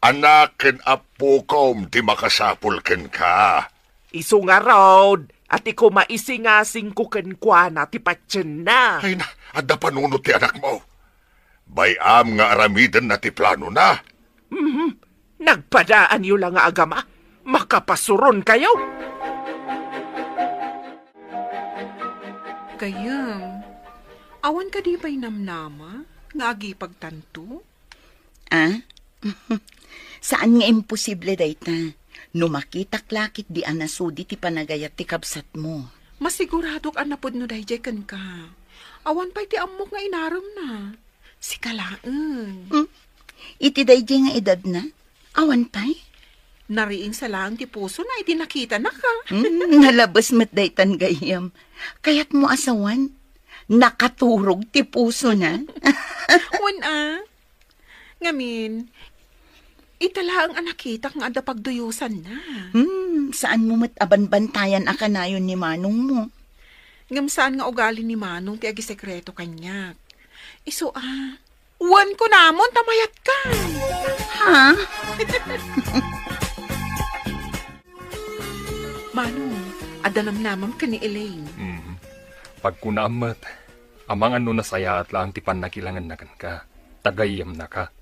anak ken apo kom ti makasapul ken ka. Isu nga raw, at iko maisingasing ko ken kwa na ti patsen na. Ay na, adda panunod ti anak mo. Bayam nga aramidan na ti plano na. Nagpadaan yu lang nga agama. Makapasuron kayo. Gayam, awan ka di ba'y namnama? Nga agi pagtanto? Saan nga imposible dayta? No makitak lakit di anasudi ti panagayat ti kabsat mo. Masiguradok anapod no dayjay kan ka. Awan pa'y ti amok nga inaram na. Si kalaan. Iti dayjay nga edad na? Awan pa'y? Nariing sa lang ti puso na iti nakita na ka. Nalabas mat daytan gayam. Kaya't mo asawan, nakaturog ti puso na. Ngamin, itala ang anakita nga ada pagduyusan na. Saan mo matabanbantayan akanayon ni Manong mo? Ngam saan nga ugali ni Manong ti agi sekreto kanyak. Iso wan ko namon tamayat ka. Ha? Manong, adanam namam ka ni Elaine. Pagkunamat, amang ano nasaya at lang tipan nakilangan na ka. Tagayam na ka.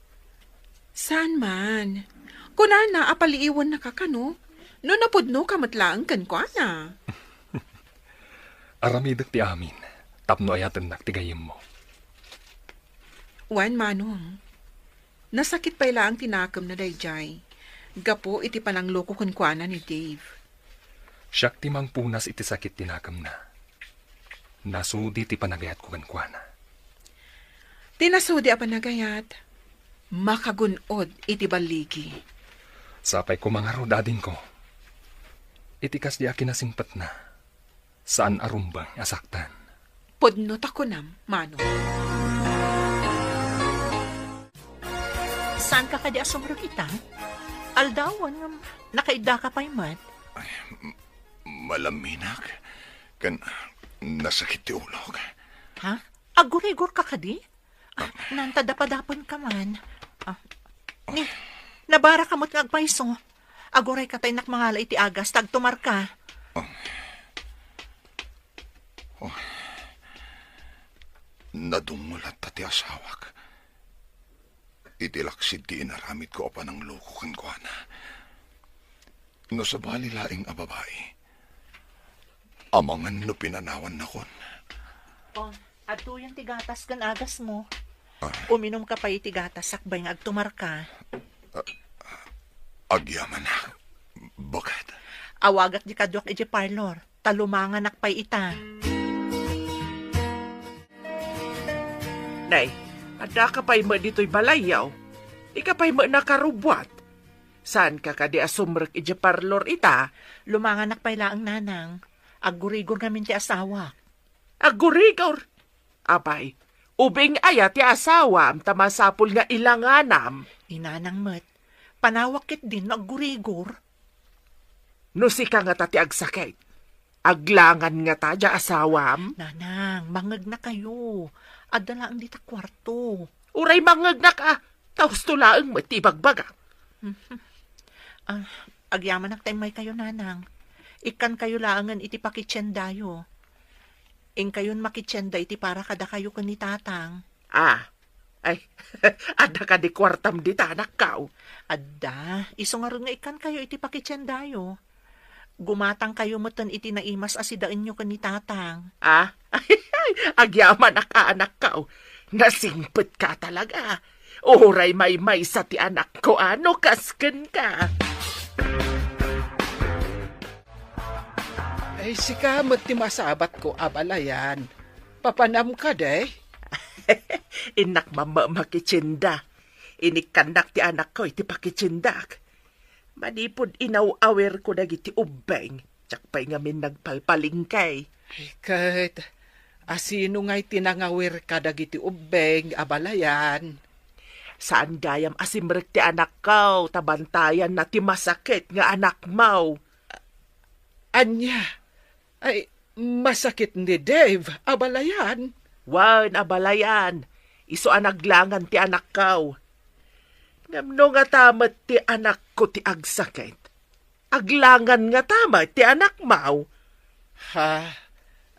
Saan man? Kunana, apaliiwan na ka no? No napudno ka matlaang kan kwa na. Aramidak ti amin. Tapno ayatan nagtigayim mo. Wan manong. Nasakit pa ila ang tinakam na dayjay. Gapo iti panangloko kan kwa na ni Dave. Siyak ti mang punas iti sakit tinakam na. Nasudi ti panagayat ko kankwana. Tinasudi a panagayat. Makagunod iti baligi. Sapay ko mga rodadin ko. Itikas di akin nasingpat na. Saan arumbang asaktan? Podno tako nam, manong. Saan ka kadi asumro kita? Aldawan nga nakaida ka pa'y mat. Malaminak. Kan nasakit ti ulog. Ha? Agurigor ka kadi? Nantadapadapan ka man. Nabara ka mo't ngagpaiso. Aguray ka tayo nakmangala iti agas, tagtumar ka. Nadumulat ta ti asawak. Itilaksid ti inaramit ko pa ng loko kan kwa na. No sa bali laing a babae. Amangan no pinanawan na kon. Ato yung tigatas kan agas mo. Uminom ka pa itigatas, sakbay nga agtumar ka. Agyaman na. Bakit? Awagat di kadwak iti parlor. Talumangan nakpay ita. Nay, ada ka pa'y mo dito'y balayaw. Ika pa'y mo nakarubwat. Saan ka kadi asumrek iti parlor ita? Lumangan nakpay laang nanang. Agurigor namin ti asawa. Agurigor? Abay, ubing aya ti asawa am tamasapul nga ilanganam. Inanang met, panawakit din agurigor. No si ka nga tati agsakit. Aglangan nga ta dya asawam. Nanang, mangag na kayo. Adala ang dita kwarto. Uray mangag na ka. Taos tulaang matibagbaga. Agyaman ang time may kayo, nanang. Ikan kayo laangan iti pakitsendayo. Ing kayon makitsenda iti para kada kayo kan ni tatang. Ay, ada ka di kwartam di tanak kao. Adda, iso nga rin nga ikan kayo iti pakitsendayo. Gumatang kayo matan iti naimas asidaan nyo kan ni tatang. Agyaman ka anak kao. Nasingpet ka talaga. Oray may sa ti anak ko ano kasken ka. Ay, sikamat ti masabat ko, abalayan. Papanam ka, day? Inak mama makitsinda. Inikanak ti anak ko, iti pakitsindak. Manipod inaw-awer ko dagiti ubeng. Tsakpay ngamin nagpalpalingkay. Ay, kahit asino nga'y tinangawir ka dagiti ubeng, abalayan. Saan gayam asimrek ti anak ko, tabantayan na ti masakit nga anak mau. Anya? Ay, masakit ni Dave, abalayan. Wan, abalayan. Iso anaglangan ti anak ko. Ngamno nga tamat ti anak ko ti agsakit. Aglangan nga tamat ti anak mau.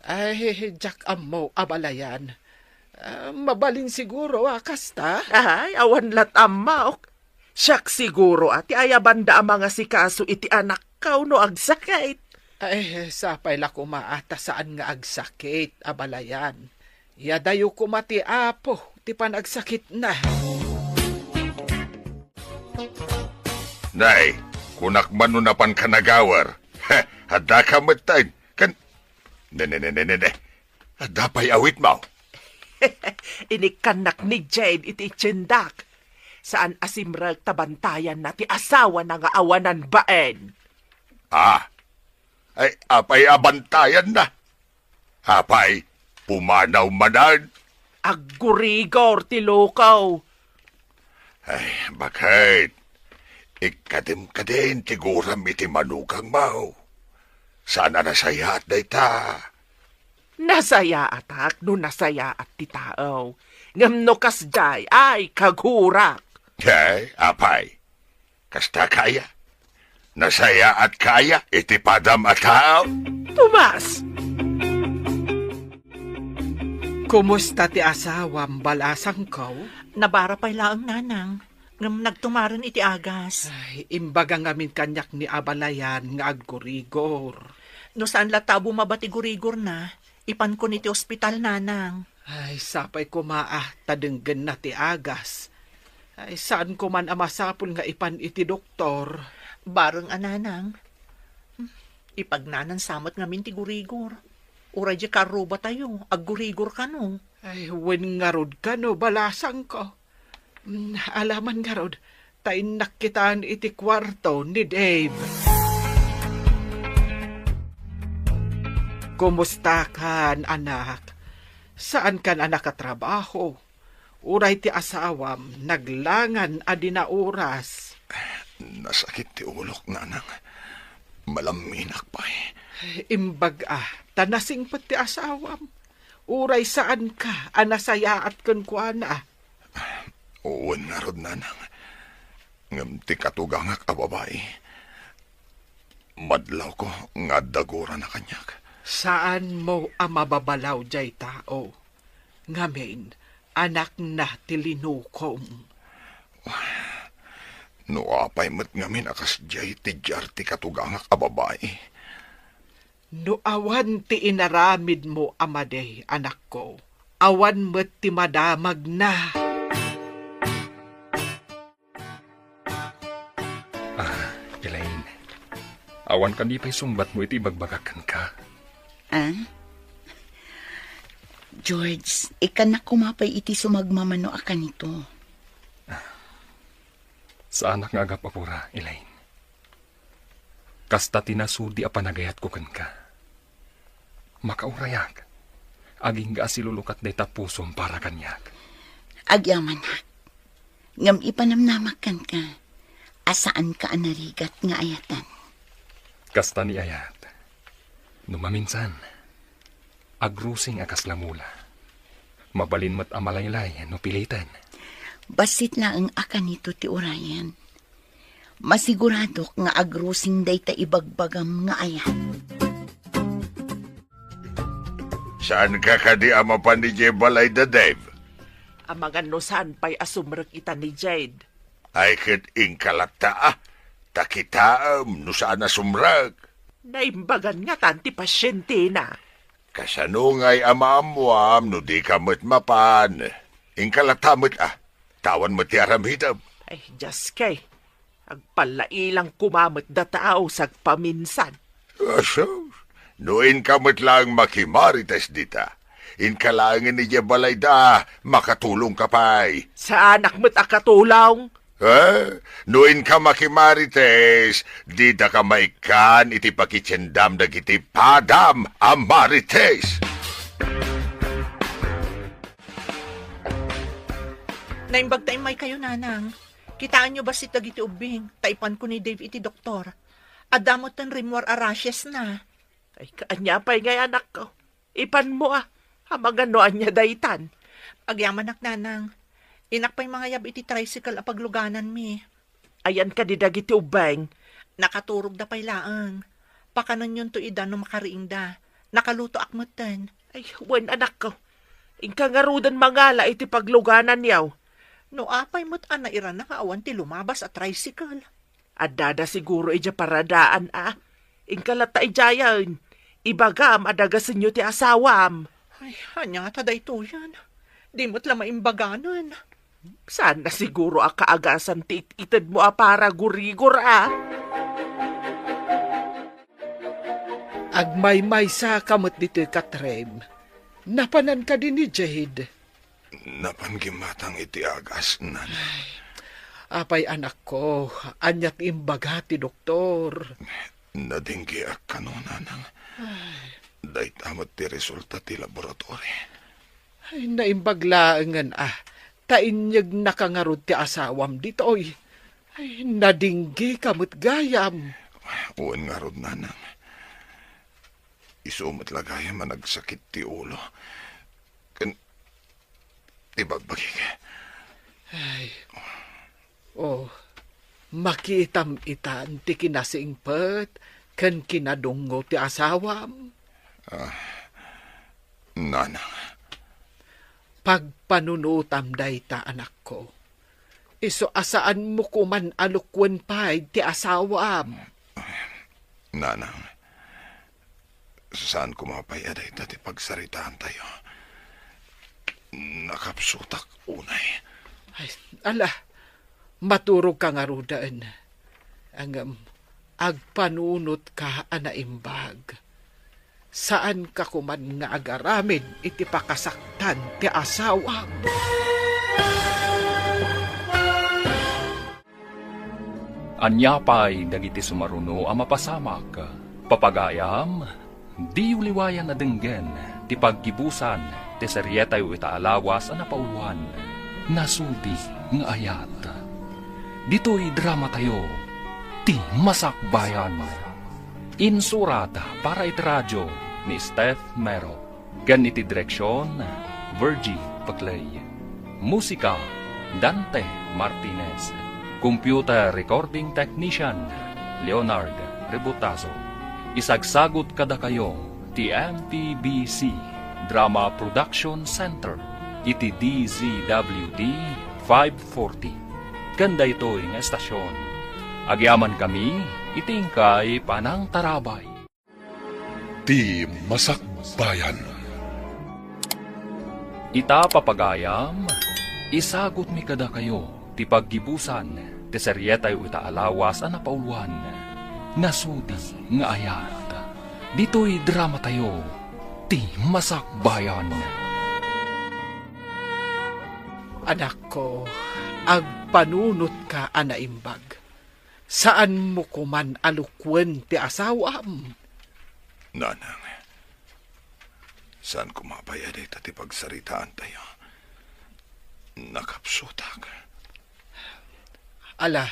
Ay, Jack Amo, abalayan. Mabalin siguro, kasta? Ay, awan latam mau. Siyak siguro ati ayabanda ang mga sikaso iti anak ko no agsakit. Ay, sapay la kumaata saan nga agsakit, abalayan. Yadayo kumati apo, ti panagsakit na. Nay, kunak manunapan ka nagawar. Hada ka matay. Ne. Hada pa'y awit mo. Inikanak ni Jade iti tsindak. Saan asimrag tabantayan na ti asawa na nga awanan baen. Ay apay abantayan na. Apay, pumanaw manan. Agurigor ti lokaw. Ay, bakit? Ikadim ka din, tiguram iti manukang mau. Sana nasaya at dayta. Nasaya atak no nasaya at ti tao. Ngamno kasday ay kagurak. Ay, apay, kasta kaya. Nasaya at kaya, iti padam at tao. Tumas! Kumusta ti asawam balasang ko? Nabara pa'y laang nanang. Ngam nagtumaran iti agas. Ay, imbaga ngamin kanyak ni abalayan nga aggurigor. No saan latabo mabati gurigor na, ipan ko niti ospital nanang. Ay, sapay ko tadenggen na ti agas. Ay, saan ko man amasapul nga ipan iti doktor. Bareng ananang. Ipagnanan samot ngamin ti gurigor. Uray di karuba tayo, aggurigor ka no. Ay, wen nga rod ka no, balasang ko. Alaman nga rod, tayo nakitaan iti kwarto ni Dave. Kumusta kan, anak? Saan kan anak katrabaho? Uray ti asawam, naglangan adi na oras. Nasakit ti ulok, nanang. Malaminak pa Imbag tanasing pati asawam. Uray saan ka, anasayaat kan ko ana. Uwan nga rod, nanang. Ngam ti katugangak a babae. Madlaw ko nga dagura na kanyak. Saan mo mababalaw jay tao? Ngamin, anak na tilinukom. No apay met ngamin akas jay ti jar ti katugangak a babae. No awan ti inaramid mo amaday, anak ko. Awan met ti madamag na. Elaine, awan ka di pa'y sumbat mo iti bagbagakan ka. George, ikan na kumapay iti sumagmamano akan ito. Sa anak nga agapapura, Elaine. Kasta tinasudi a panagayat ko kan ka. Makaurayak. Aging ga silulukat na itapusom para kanyak. Agyaman na. Ngam ipanamnamakan ka. Asaan ka anarigat nga ayatan? Kasta ni ayat. Numaminsan. Agrusing akas lamula. Mabalin mo't amalaylay no pilitan. Basit na ang akan nito ti urayan. Masigurado nga agrusing day ta ibagbagam nga ayan. Saan ka kadi amapan ni Jebalay da Dave? Amangan no saan pa'y asumrek ita ni Jade. Ay ket ingkalata takitaam no saan na sumrag. Naimbagan nga tanti pasyente na. Kasanungay amamuam no di ka mo't mapan. Ingkalata mo't tawan mo't yaram hitab. Ay, just kay. Agpalailang kumamot da tao sagpaminsan. So, noin ka mo't lang makimarites dita. Inkalangin ni Jebalay da, makatulong ka pa'y. Sa anak mo't akatulong? Noin ka makimarites, di da ka maikan iti pakitsendam dagiti padam amarites. Naimbag tayo may kayo, nanang. Kitaan nyo ba si Tagiti Ubing? Taipan ko ni Dave iti doktor. Adamot ng rimwar arashes na. Ay, kaanya pa'y ngay anak ko. Ipan mo hamaganoan niya daytan. Agyaman nanang. Inak pa'y mga yab iti tricycle apagluganan mi. Ayan ka di dagiti ubeng. Nakaturog da pa'y laang. Pakanan yun to ida no makariing da. Nakaluto akmutan. Ay, wen anak ko. Ingkangarudan mangala iti pagluganan yaw. No apay mo't iran na kaawan ti lumabas at tricycle. Adada siguro ija paradaan Ingkalata ijayan. Ibagam adagasin nyo ti asawam. Ay, hanya nga taday to yan. Di mo't lang maimbaganan. Sana siguro kaagasan ti itid mo para gurigor Agmay-may sa kamot dito katrem. Napanan ka din ni Jade. Napangimatang iti agas, nanay. Apay anak ko, anyat imbaga ti doktor. Nadinggi ka no, nanang. Day tamot ti resulta ti laboratory. Ay, naimbaglaangan tainyag nakangarod ti asawam dito oy. Ay, nadinggi kamot gayam. Uwan nga rod, nanang. Isumot lagayam nagsakit ti ulo. Ibagbagi ka. Ay, makitam itan ti kinasingpet kan kinadungo ti asawam. Nanang. Pagpanunutam day ta anak ko. Iso asaan mo kuman alukwan pa ti asawam. Nanang, saan kumapayad ay dati pagsaritaan tayo? Nakapsutak unay. Ay, ala, maturog ka nga rudaan. Ang agpanunot ka anaimbag. Saan ka kuman nga agaramin iti pakasaktan ti asawam? Anyapay dagiti sumaruno ang mapasamak. Papagayam, di uliwayan na denggen, ti paggibusan, ti seryetay o itaalawas ang napauluan. Nasudi nga ayat. Dito'y drama tayo, ti Masakbayan. Insurata para iti radyo ni Steph Mero. Ganiti direksyon, Virgie Paclay. Musika, Dante Martinez. Computer Recording Technician, Leonard Rebutazo. Isagsagot kada kayo, ti MTBC Drama Production Center, iti DZWD 540. Ganda ito nga estasyon. Agyaman kami, itingkay panang tarabay. Ti Masakbayan. Ita papagayam, isagot mi kada kayo, ti paggibusan, ti seryetay o itaalawas ang napauluan. Nasudi nga ayat. Dito'y drama tayo, ti Masakbayan. Anak ko, agpanunot ka anaimbag. Saan mo kuman alukwan ti asawam? Nanang, saan kumapayad ay dati pagsaritaan tayo? Nakapsutak. Ala,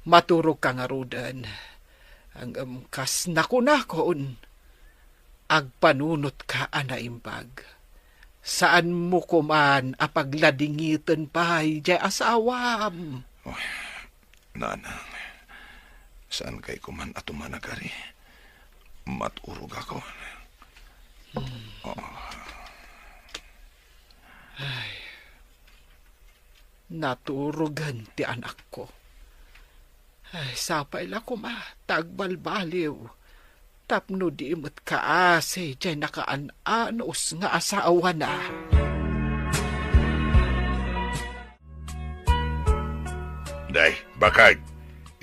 maturog ka nga rudan. Ang kas nakunakon, agpanunot ka anaimbag. Saan mo kuman apagladingitan pahay jay asawam? Oh, nanang, saan kay kuman atumanagari? Maturog ako. Ay, naturugan ti anak ko. Ay, sapay la ko tagbalbaliw. Tapno di mo't kaase jay nakaanos nga asawa na. Day, bakag,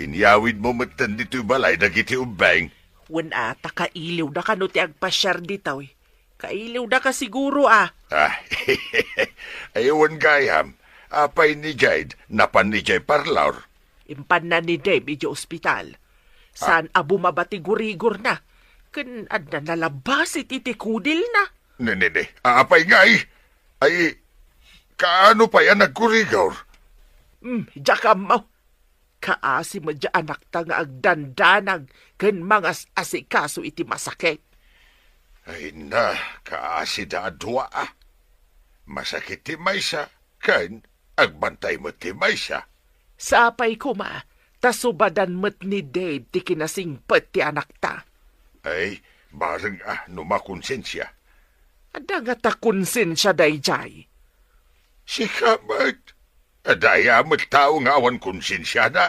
inyawid mo matan dito'y balay dagiti ubeng. Wala, kailiw na ka no ti agpasyar ditaw eh. Kailiw na ka siguro ah. Ayawan gayam, apay ni Jade, napan ni Jay Parlaur. Impan na ni Dave iti ospital. Saan abo mabatigurigor na. Kan adna nalabas iti kudil na. Nene, apay nga ay, kaano pa yan nagkurigor? Diya mo. Kaasi mo dya anak ta nga agdandanag kan mga asikaso iti masakit. Ay na, kaasi da adwa ah. Masakit ti maysa, kan agbantay mo ti maysa. Sapay ko tasubadan mo't ni Dave ti kinasingpet ti anak ta. Ay, bareng numakonsensya. Ada nga ta konsensya dayjay. Si kamat. Adaya mo't tao nga awan konsensya na.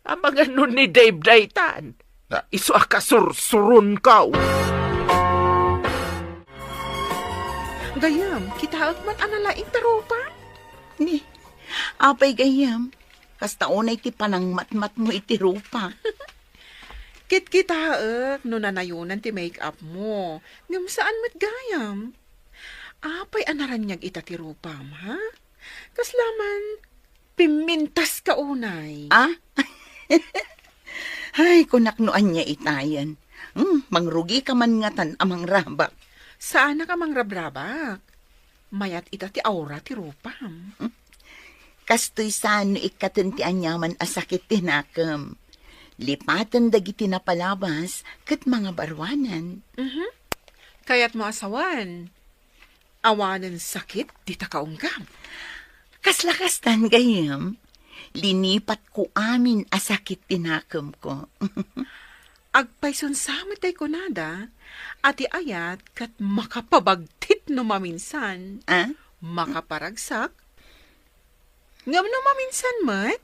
Ang mga nun ni Dave daytan. Na? Iso akasursurun ka. Gayam, kita agman analaing taropa? Ni, apay gayam. Kasta unay ti panang matmat mo iti rupa. Kit-kitaak no nanayunan ti make-up mo. Ngam saan mat gayam? Apay anaranyag ita ti rupam, ha? Kaslaman, pimintas ka unay. Ah? Ay, kunaknoan niya itayan. Mangrugi ka man ngatan amang rabak. Saan na ka mangrabrabak? Mayat ita ti aura ti rupam. Kastoy saan ikatan ti anyaman asakit tinakam. Lipatan dagiti napalabas kat mga barwanan. Kaya't mo asawan. Awanan sakit di ta kaunggam. Kaslakastan gayam. Linipat ko amin asakit tinakam ko. Agpayson samatay ko nada. Ati ayat kat makapabagtit no maminsan. Ah? Makaparagsak. Ngam no maminsan mat,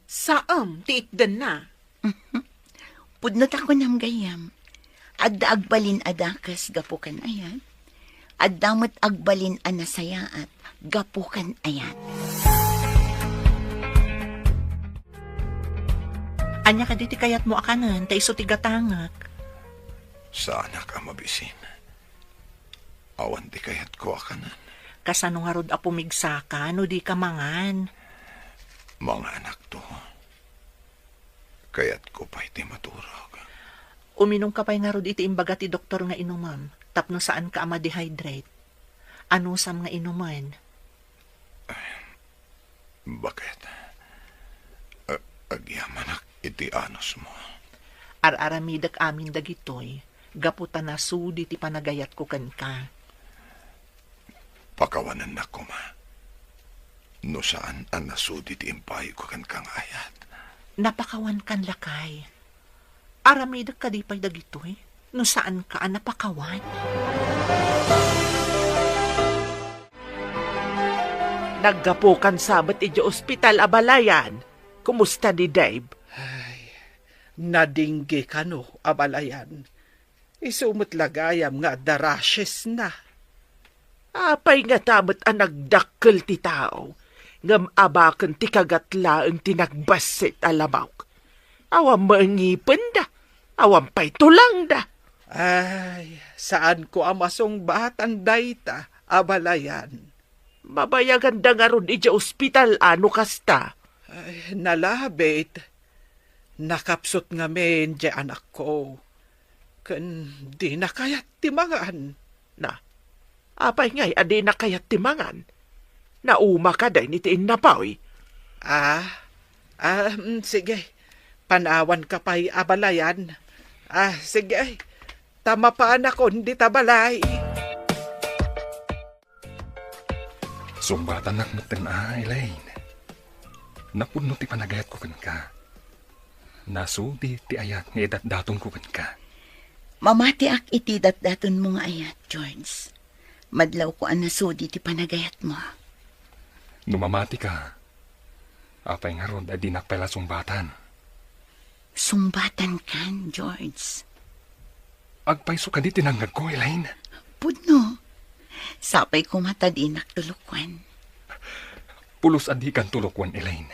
saam tiikdan na. Pudnot ako nam gayam. Adda agbalin adakas gapukan ayan. Addamot agbalin anasayaat gapukan ayan. Anya ka diti kayat mo akanan, ta iso tigatangak. Sana ka mabisin. Awan di kayat ko akanan. Kasano nga rod a pumigsaka, no di ka mangan. Mga anak to. Kayat ko pa iti maturog. Uminom ka pa'y nga rod iti imbaga ti doktor nga inumam, tapno saan ka ama dehydrate. Ano sam nga inuman? Bakit? Agyamanak iti anos mo. Ar-aramidak amin dagitoy, gaputan na sudi ti panagayat ko kan ka. Pakawanan na ko ma. No saan ang nasudi ti impayo ko kan kang ayat. Napakawan kan lakay. Aramidak ka di pa'y dagitoy, no saan ka napakawan? Naggapukan sabat iti ospital abalayan. Kumusta ni Dave? Nadinggi ka no, abalayan. Isumot lagayam nga darashes na. Apay nga tamat ang nagdakkel ti tao. Ngam abakan ti kagatla ang tinagbasit alabaw. Awam maangipin da. Awam pa'y tulang da. Ay, saan ko amasong batan dayta, abalayan? Mabayagan da nga ron iti ospital ano kasta. Ay, nalabit. Nakapsot nga men di anak ko. Kan di na kayat timangan. Na, apay ngay adi na kayat timangan. Nauma ka day nitiin na pawi. Sige. Panawan ka pa'y abalayan. Sige. Tama pa anak ko, hindi tabalay. Sumbatan nakmatan Elaine. Napuno ti panagayat ko kan ka. Nasudi ti ayat nga idat-daton ko kan ka. Mamati ak iti dat-daton mo nga ayat, George. Madlaw ko ang nasudi ti panagayat mo. Numamati ka. Apay nga ron, adi nakpala sumbatan. Sumbatan kan, George. Agpaiso ka di tinanggag ko, Elaine. Pudno. Sapay ko matadinak tulukwan. Pulos adi kan tulukwan, Elaine.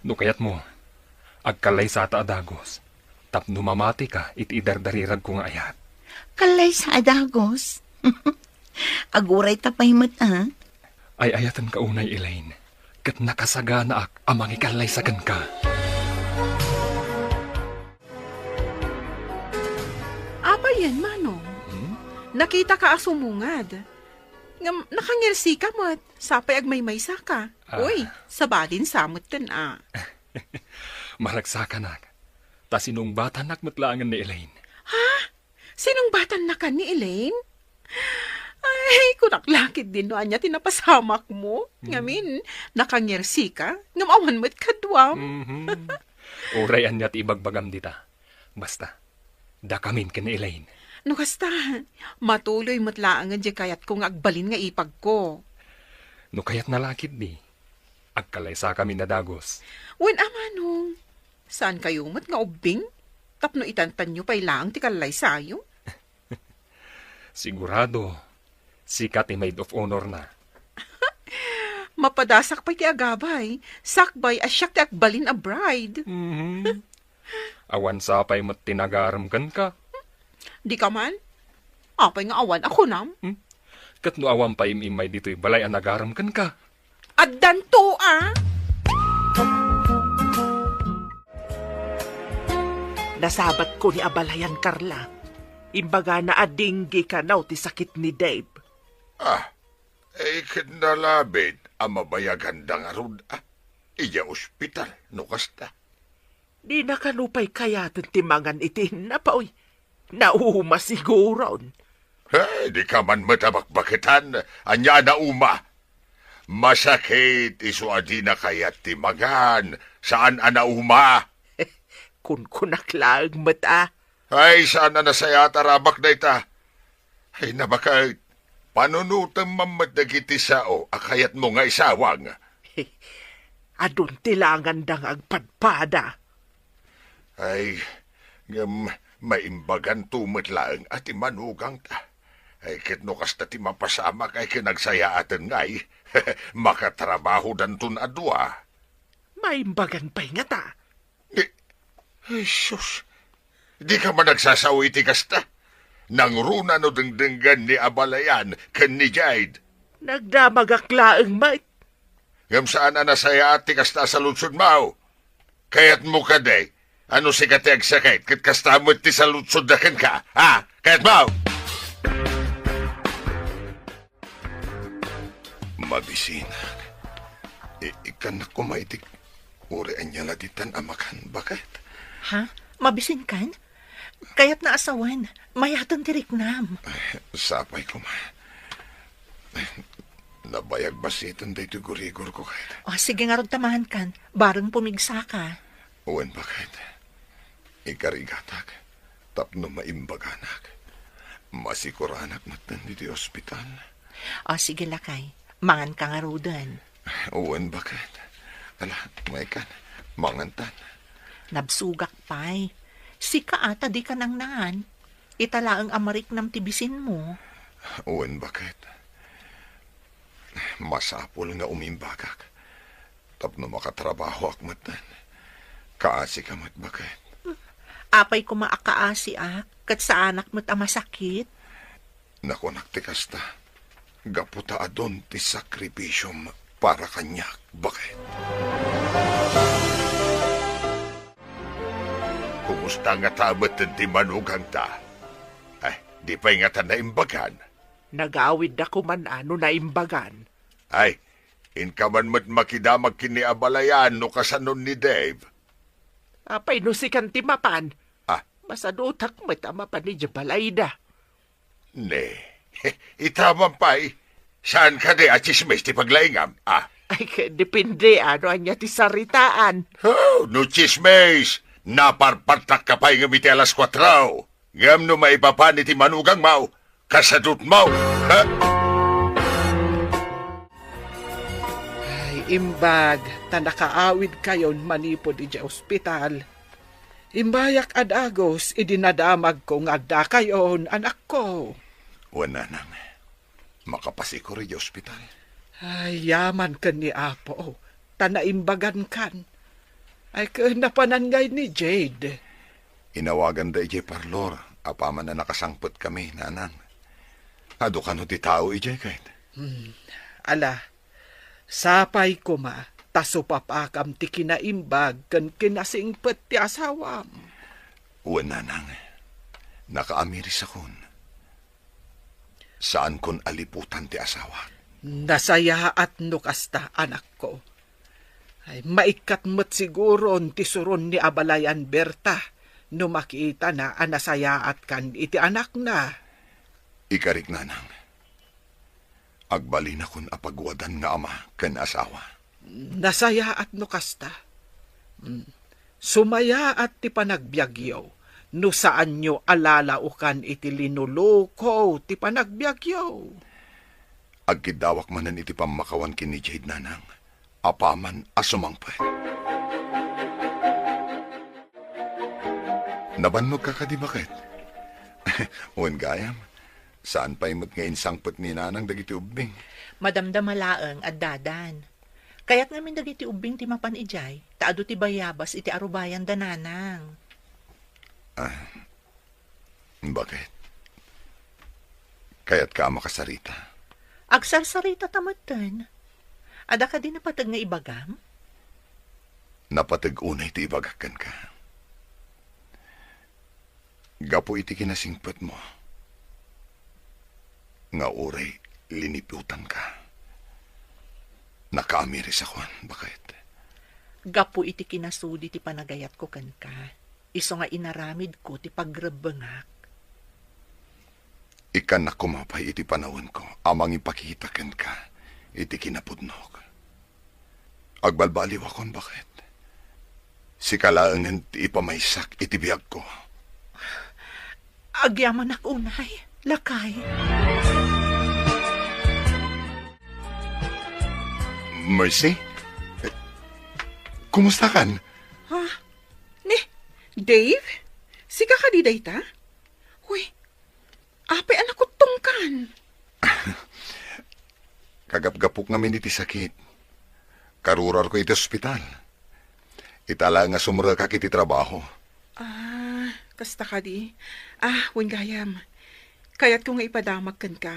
No kayat mo, agkalay sa ata adagos. Tap numamati ka, iti idardarirag ko nga ayat. Kalay sa adagos? Aguray tapay mata. Ay ayatan ka unay, Elaine. Kat nakasagana ak amang ikalay sa kan ka. Apa yan, Manong? Nakita ka asumungad. Nakangirsi ka mo't sapay agmay-maysa ka. Uy, sabadin samot tan Maragsa ka nak. Ta sinong bata nakmatlaangan ni Elaine. Ha? Sinong batan na ka ni Elaine? Ay, kunaklakit din no anya tinapasamak mo. Ngamin, nakangirsi ka. Ngamawan mo't kadwam. Urayan niya ti ibagbagam dita. Basta, dakamin ka ni Elaine. No kasta, matuloy matlaangan di kayat kong agbalin nga ipag ko. No kayat nalakit di. Agkalaysa kami na dagos. Wen amanong, saan kayo mat nga ubing? Tapno itantan nyo pa'y lang ti kalay sayo? Sigurado, sikat i maid of honor na. Mapadasak pa'y ti agabay, sakbay asyak ti agbalin a bride. Awan sapay mat tinagaram kan ka. Di ka man? Apay nga awan ako nam. Kat no awan pa imimay dito'y balay ang nagaram kan ka. Addan to Nasabat ko ni abalayan Carla. Imbaga na adinggi ka naw ti sakit ni Dave. Kinalabit ang mabayagan da nga rod. Iya ospital, no kasta. Di nakalupay kayatan timangan itin na pa, uy. Nauma siguron. Di ka man matabakbakitan, anya na uma. Masakit iso adi na kayat timagan. Saan anauma? Kun kunaklaag mata. Ay, saan na nasaya tarabak na ita? Ay, nabaka, panunutan mamadagiti sao, akayat mo nga isawang. Adun tilangan dang agpadpada. Ay, maimbagan tumatlaang at imanugang ta. Ay, kitno kasta ti mapasama kay kinagsayaaten ngay. Makatrabaho dan tun adwa. Maimbagan pa'y nga ta. Ay, sus. Di ka man nagsasawi ti kasta. Nang runa no dengdenggan ni Abalayan ken ni Jade. Nagdamagaklaang mait. Ngam saan nasaya ti kasta sa lutsod mao. Kayat mo ka day. Ano si kati agsakit kat kasta mo ti sa lutsod daken ka. Ha? Kayat mao. Mabisinan. Ikan na kumaitik. Uri anya laditan amakan. Bakit? Ha? Mabisin kan? Kaya't naasawan. Mayatan tiriknam. Sapay ko ma. Nabayag basitan day tugurigor ko kahit. O, sige nga ron tamahan kan. Barang pumigsa ka. Uwan bakit? Ikarigatag. Tapno maimbaganak. Masikuranak matan di ospital. O, sige lakay. Mangan ka nga rudan. Uwan bakit? Ala, may kan. Mangantan. Nabsugak pa'y. Si kaata di ka nang naan. Italaang amarik nam tibisin mo. Uwan bakit? Masapol nga umimbagak. Tapno makatrabaho akmatan. Kaasi ka mat bakit? Apay ko maakaasi kat sa anak mo't masakit. Naku naktikas ta. Gaputa adon ti sakripisyom para kanya. Bakit? Kumusta nga tabat ti manugang ta? Ay, di pa nga na imbagan. Nagawid ako man ano na imbagan. Ay, inka man mat makidamag kini Abalayan no kasanon ni Dave. Apay no si kantimapan. Ah? Masadutak matamapan ni Jabalayda. Ne, itaman pa'y. Saan ka di at chismis ti paglaingam? Ah? Ay, depende ano anya ti saritaan. Oh, no chismis. Naparpartak ka pa'y ng iti alas 4. Ngam no maipapan iti manugang mau. Kasadut mau. Ha? Ay, imbag, tanakaawid kayon manipod iti ospital. Imbayak adagos, idinadamag ko nga da kayon, anak ko. Wala nang. Makapasiko rin ospital. Ay, yaman ka ni Apo. Tanaimbagan kan. Ay, napanangay ni Jade. Inawagan da ije parlor. Apaman na nakasangpot kami, nanang. Ado ka no ti tao ije kahit. Ala, sapay ko ma, taso papakam ti kinaimbag kan kinasingpet ti asawam. Uwan nanang. Nakaamiris akon. Saan kon aliputan ti asawa? Nasaya at nukasta, anak ko. Ay, maikat mo't siguro ti suron ni Abalayan Berta. No makita na anasaya at kan iti anak na. Ikarik nanang. Agbali na kun apagwadan nga ama kan asawa. Nasaya at nukasta. Sumaya at ti panagbiagyaw. No saan nyo alalaukan iti linuloko ti panagbiagyaw. Agkidawak manan iti pamakawan kini Jade nanang. Apaman asumangpay. Nabannog ka di bakit? Uwan gayam, saan pa imot ngayon sangpot ni nanang dagiti ubing? Madamdamalaang at dadan. Kaya't ngamin dagiti ubing ti mapan ijay, taado ti bayabas iti arubayan dananang. Bakit? Kaya't ka makasarita? Agsarsarita tamatan. Ada ka din napatag nga ibagam? Napatag unay ti ibagakan ka. Gapo iti kinasingpet mo. Nga uray, liniputan ka. Nakaamiris ako, bakit? Gapo iti kinasudi ti panagayat ko kan ka. Iso nga inaramid ko ti pagrebengak. Ikan na kumapay iti panahon ko, amang ipakitakan ka, iti kinapudnog. Agbalbaliw akon, bakit? Si kalaangan ti ipamaysak iti biyag ko. Agyaman ako unay, lakay. Mercy, Kumusta kan? Ha? Ni, Dave? Sika ka di dayta? Uy, apay anak ko tungkan. Kagap-gapok ngamin iti sakit. Karurar ko iti ospital. Itala nga sumra ka kiti trabaho. Kasta ka di. Wen gayam. Kaya't ko nga ipadamag kan ka.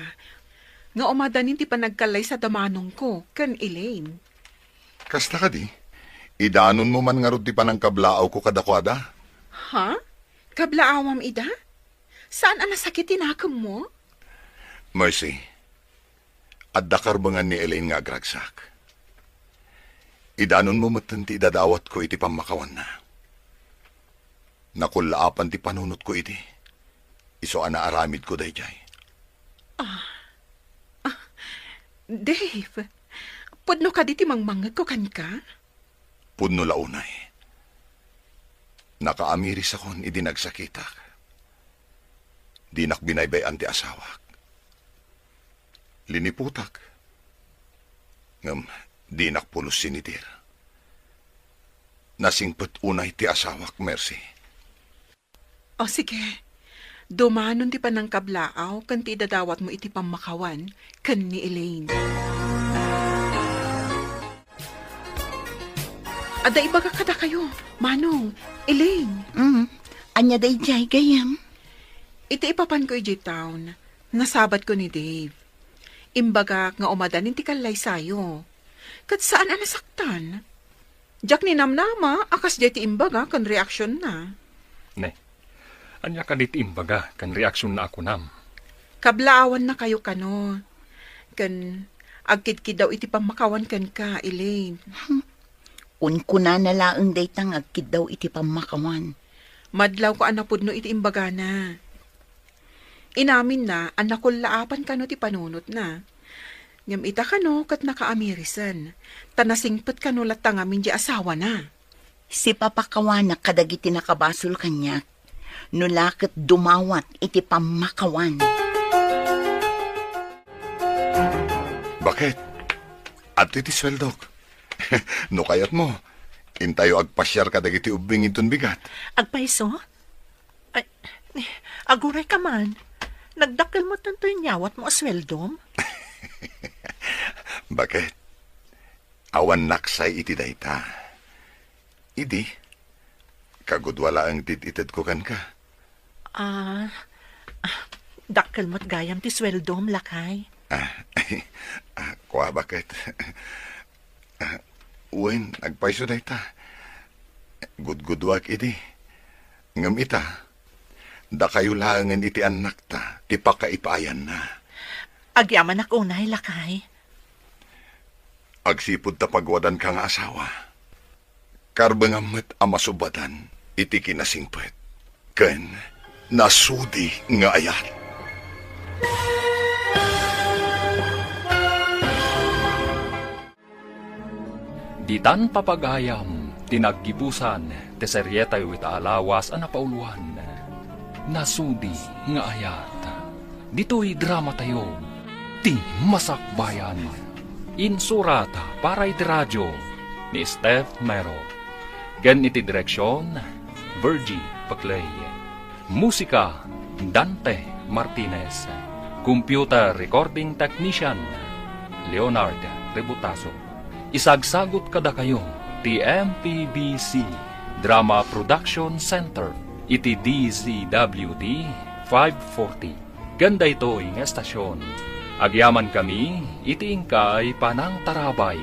Nga umadanin ti panagkalay sa damanong ko, kan Elaine. Kasta ka di? Idanon mo man nga rod ti panangkablaaw ko kadakwada? Ha? Kablaawam ida? Saan ang nasakit tinakam mo? Mercy, at dakarbangan ni Elaine nga agragsak. Idanon mo matanti dadawat ko iti pamakawan na. Nakulaapan ti panunot ko iti. Iso ana aramid ko dayjay. Dave, pudno ka di ti mangmangag ko kan ka? Pudno launay. Nakaamiris akon idi nagsakitak. Di nak binaybayan ti asawak. Liniputak. Ngam, di nak pulos sinitir. Nasingpet unay ti asawak, Mercy. O sige, dumanon ti panangkablaaw kan ti dadawat mo iti pamakawan kan ni Elaine. Ada ibaga kada kayo, Manong, Elaine. Anya dayjay gayam. Iti ipapan ko iti town. Nasabat ko ni Dave. Imbagak nga umadanin ti kalay sayo. Kat saan ang nasaktan? Jak ni namnama, akas di ti imbaga kan reaksyon na. Ne, anya ka dit imbaga kan reaksyon na ako nam. Kablaawan na kayo kano. Kan agkid-kid daw iti pamakawan kan ka, Elaine. Unkuna na laang daytang agkid daw iti pamakawan. Madlaw ko anapod no iti imbaga na. Inamin na, anak ko laapan ka no ti panunot na. Ngam ita ka no, kat nakaamirisan. Tanasingpet ka no latangamin di asawa na. Si papakawan na kadagiti nakabasol kanyak. Nulakit dumawat iti pamakawan. Bakit? At iti sweldok. No kayat mo. Intayo agpasyar ka dagiti ubing itun bigat. Agpaiso? Ay, aguray ka man. Nagdakil mo tanto yung nyawat mo asweldom? Bakit? Awan naksay iti dayta. Idi, kagudwala ang tititid ko kan ka. Dakil mo't gayam ti sweldom, lakay. Kuha bakit? Uwin, nagpaiso dayta. Gudgudwag idi. Ngam ita, da kayo langan iti anak ta, ti pakaipayan na. Agyaman ak unay, lakay. Agsipod ta pagwadan ka nga asawa. Karbangamet amasubatan, iti kinasingpet. Ken, nasudi nga ayat. Ditan papagayam, tinaggibusan, teseryetay wita alawas ang napauluan. Nasudi nga ayat. Dito'y drama tayo, ti masakbayan. Insurata para iti radyo ni Steph Mero. Gan iti direksyon, Virgie Paclay. Musika, Dante Martinez. Computer recording technician, Leonard Rebutaso. Isagsagot kada kayo, ti MPBC Drama Production Center, iti DZWD 540. Ganda ito nga estasyon. Agyaman kami, iti ingkay panang tarabay.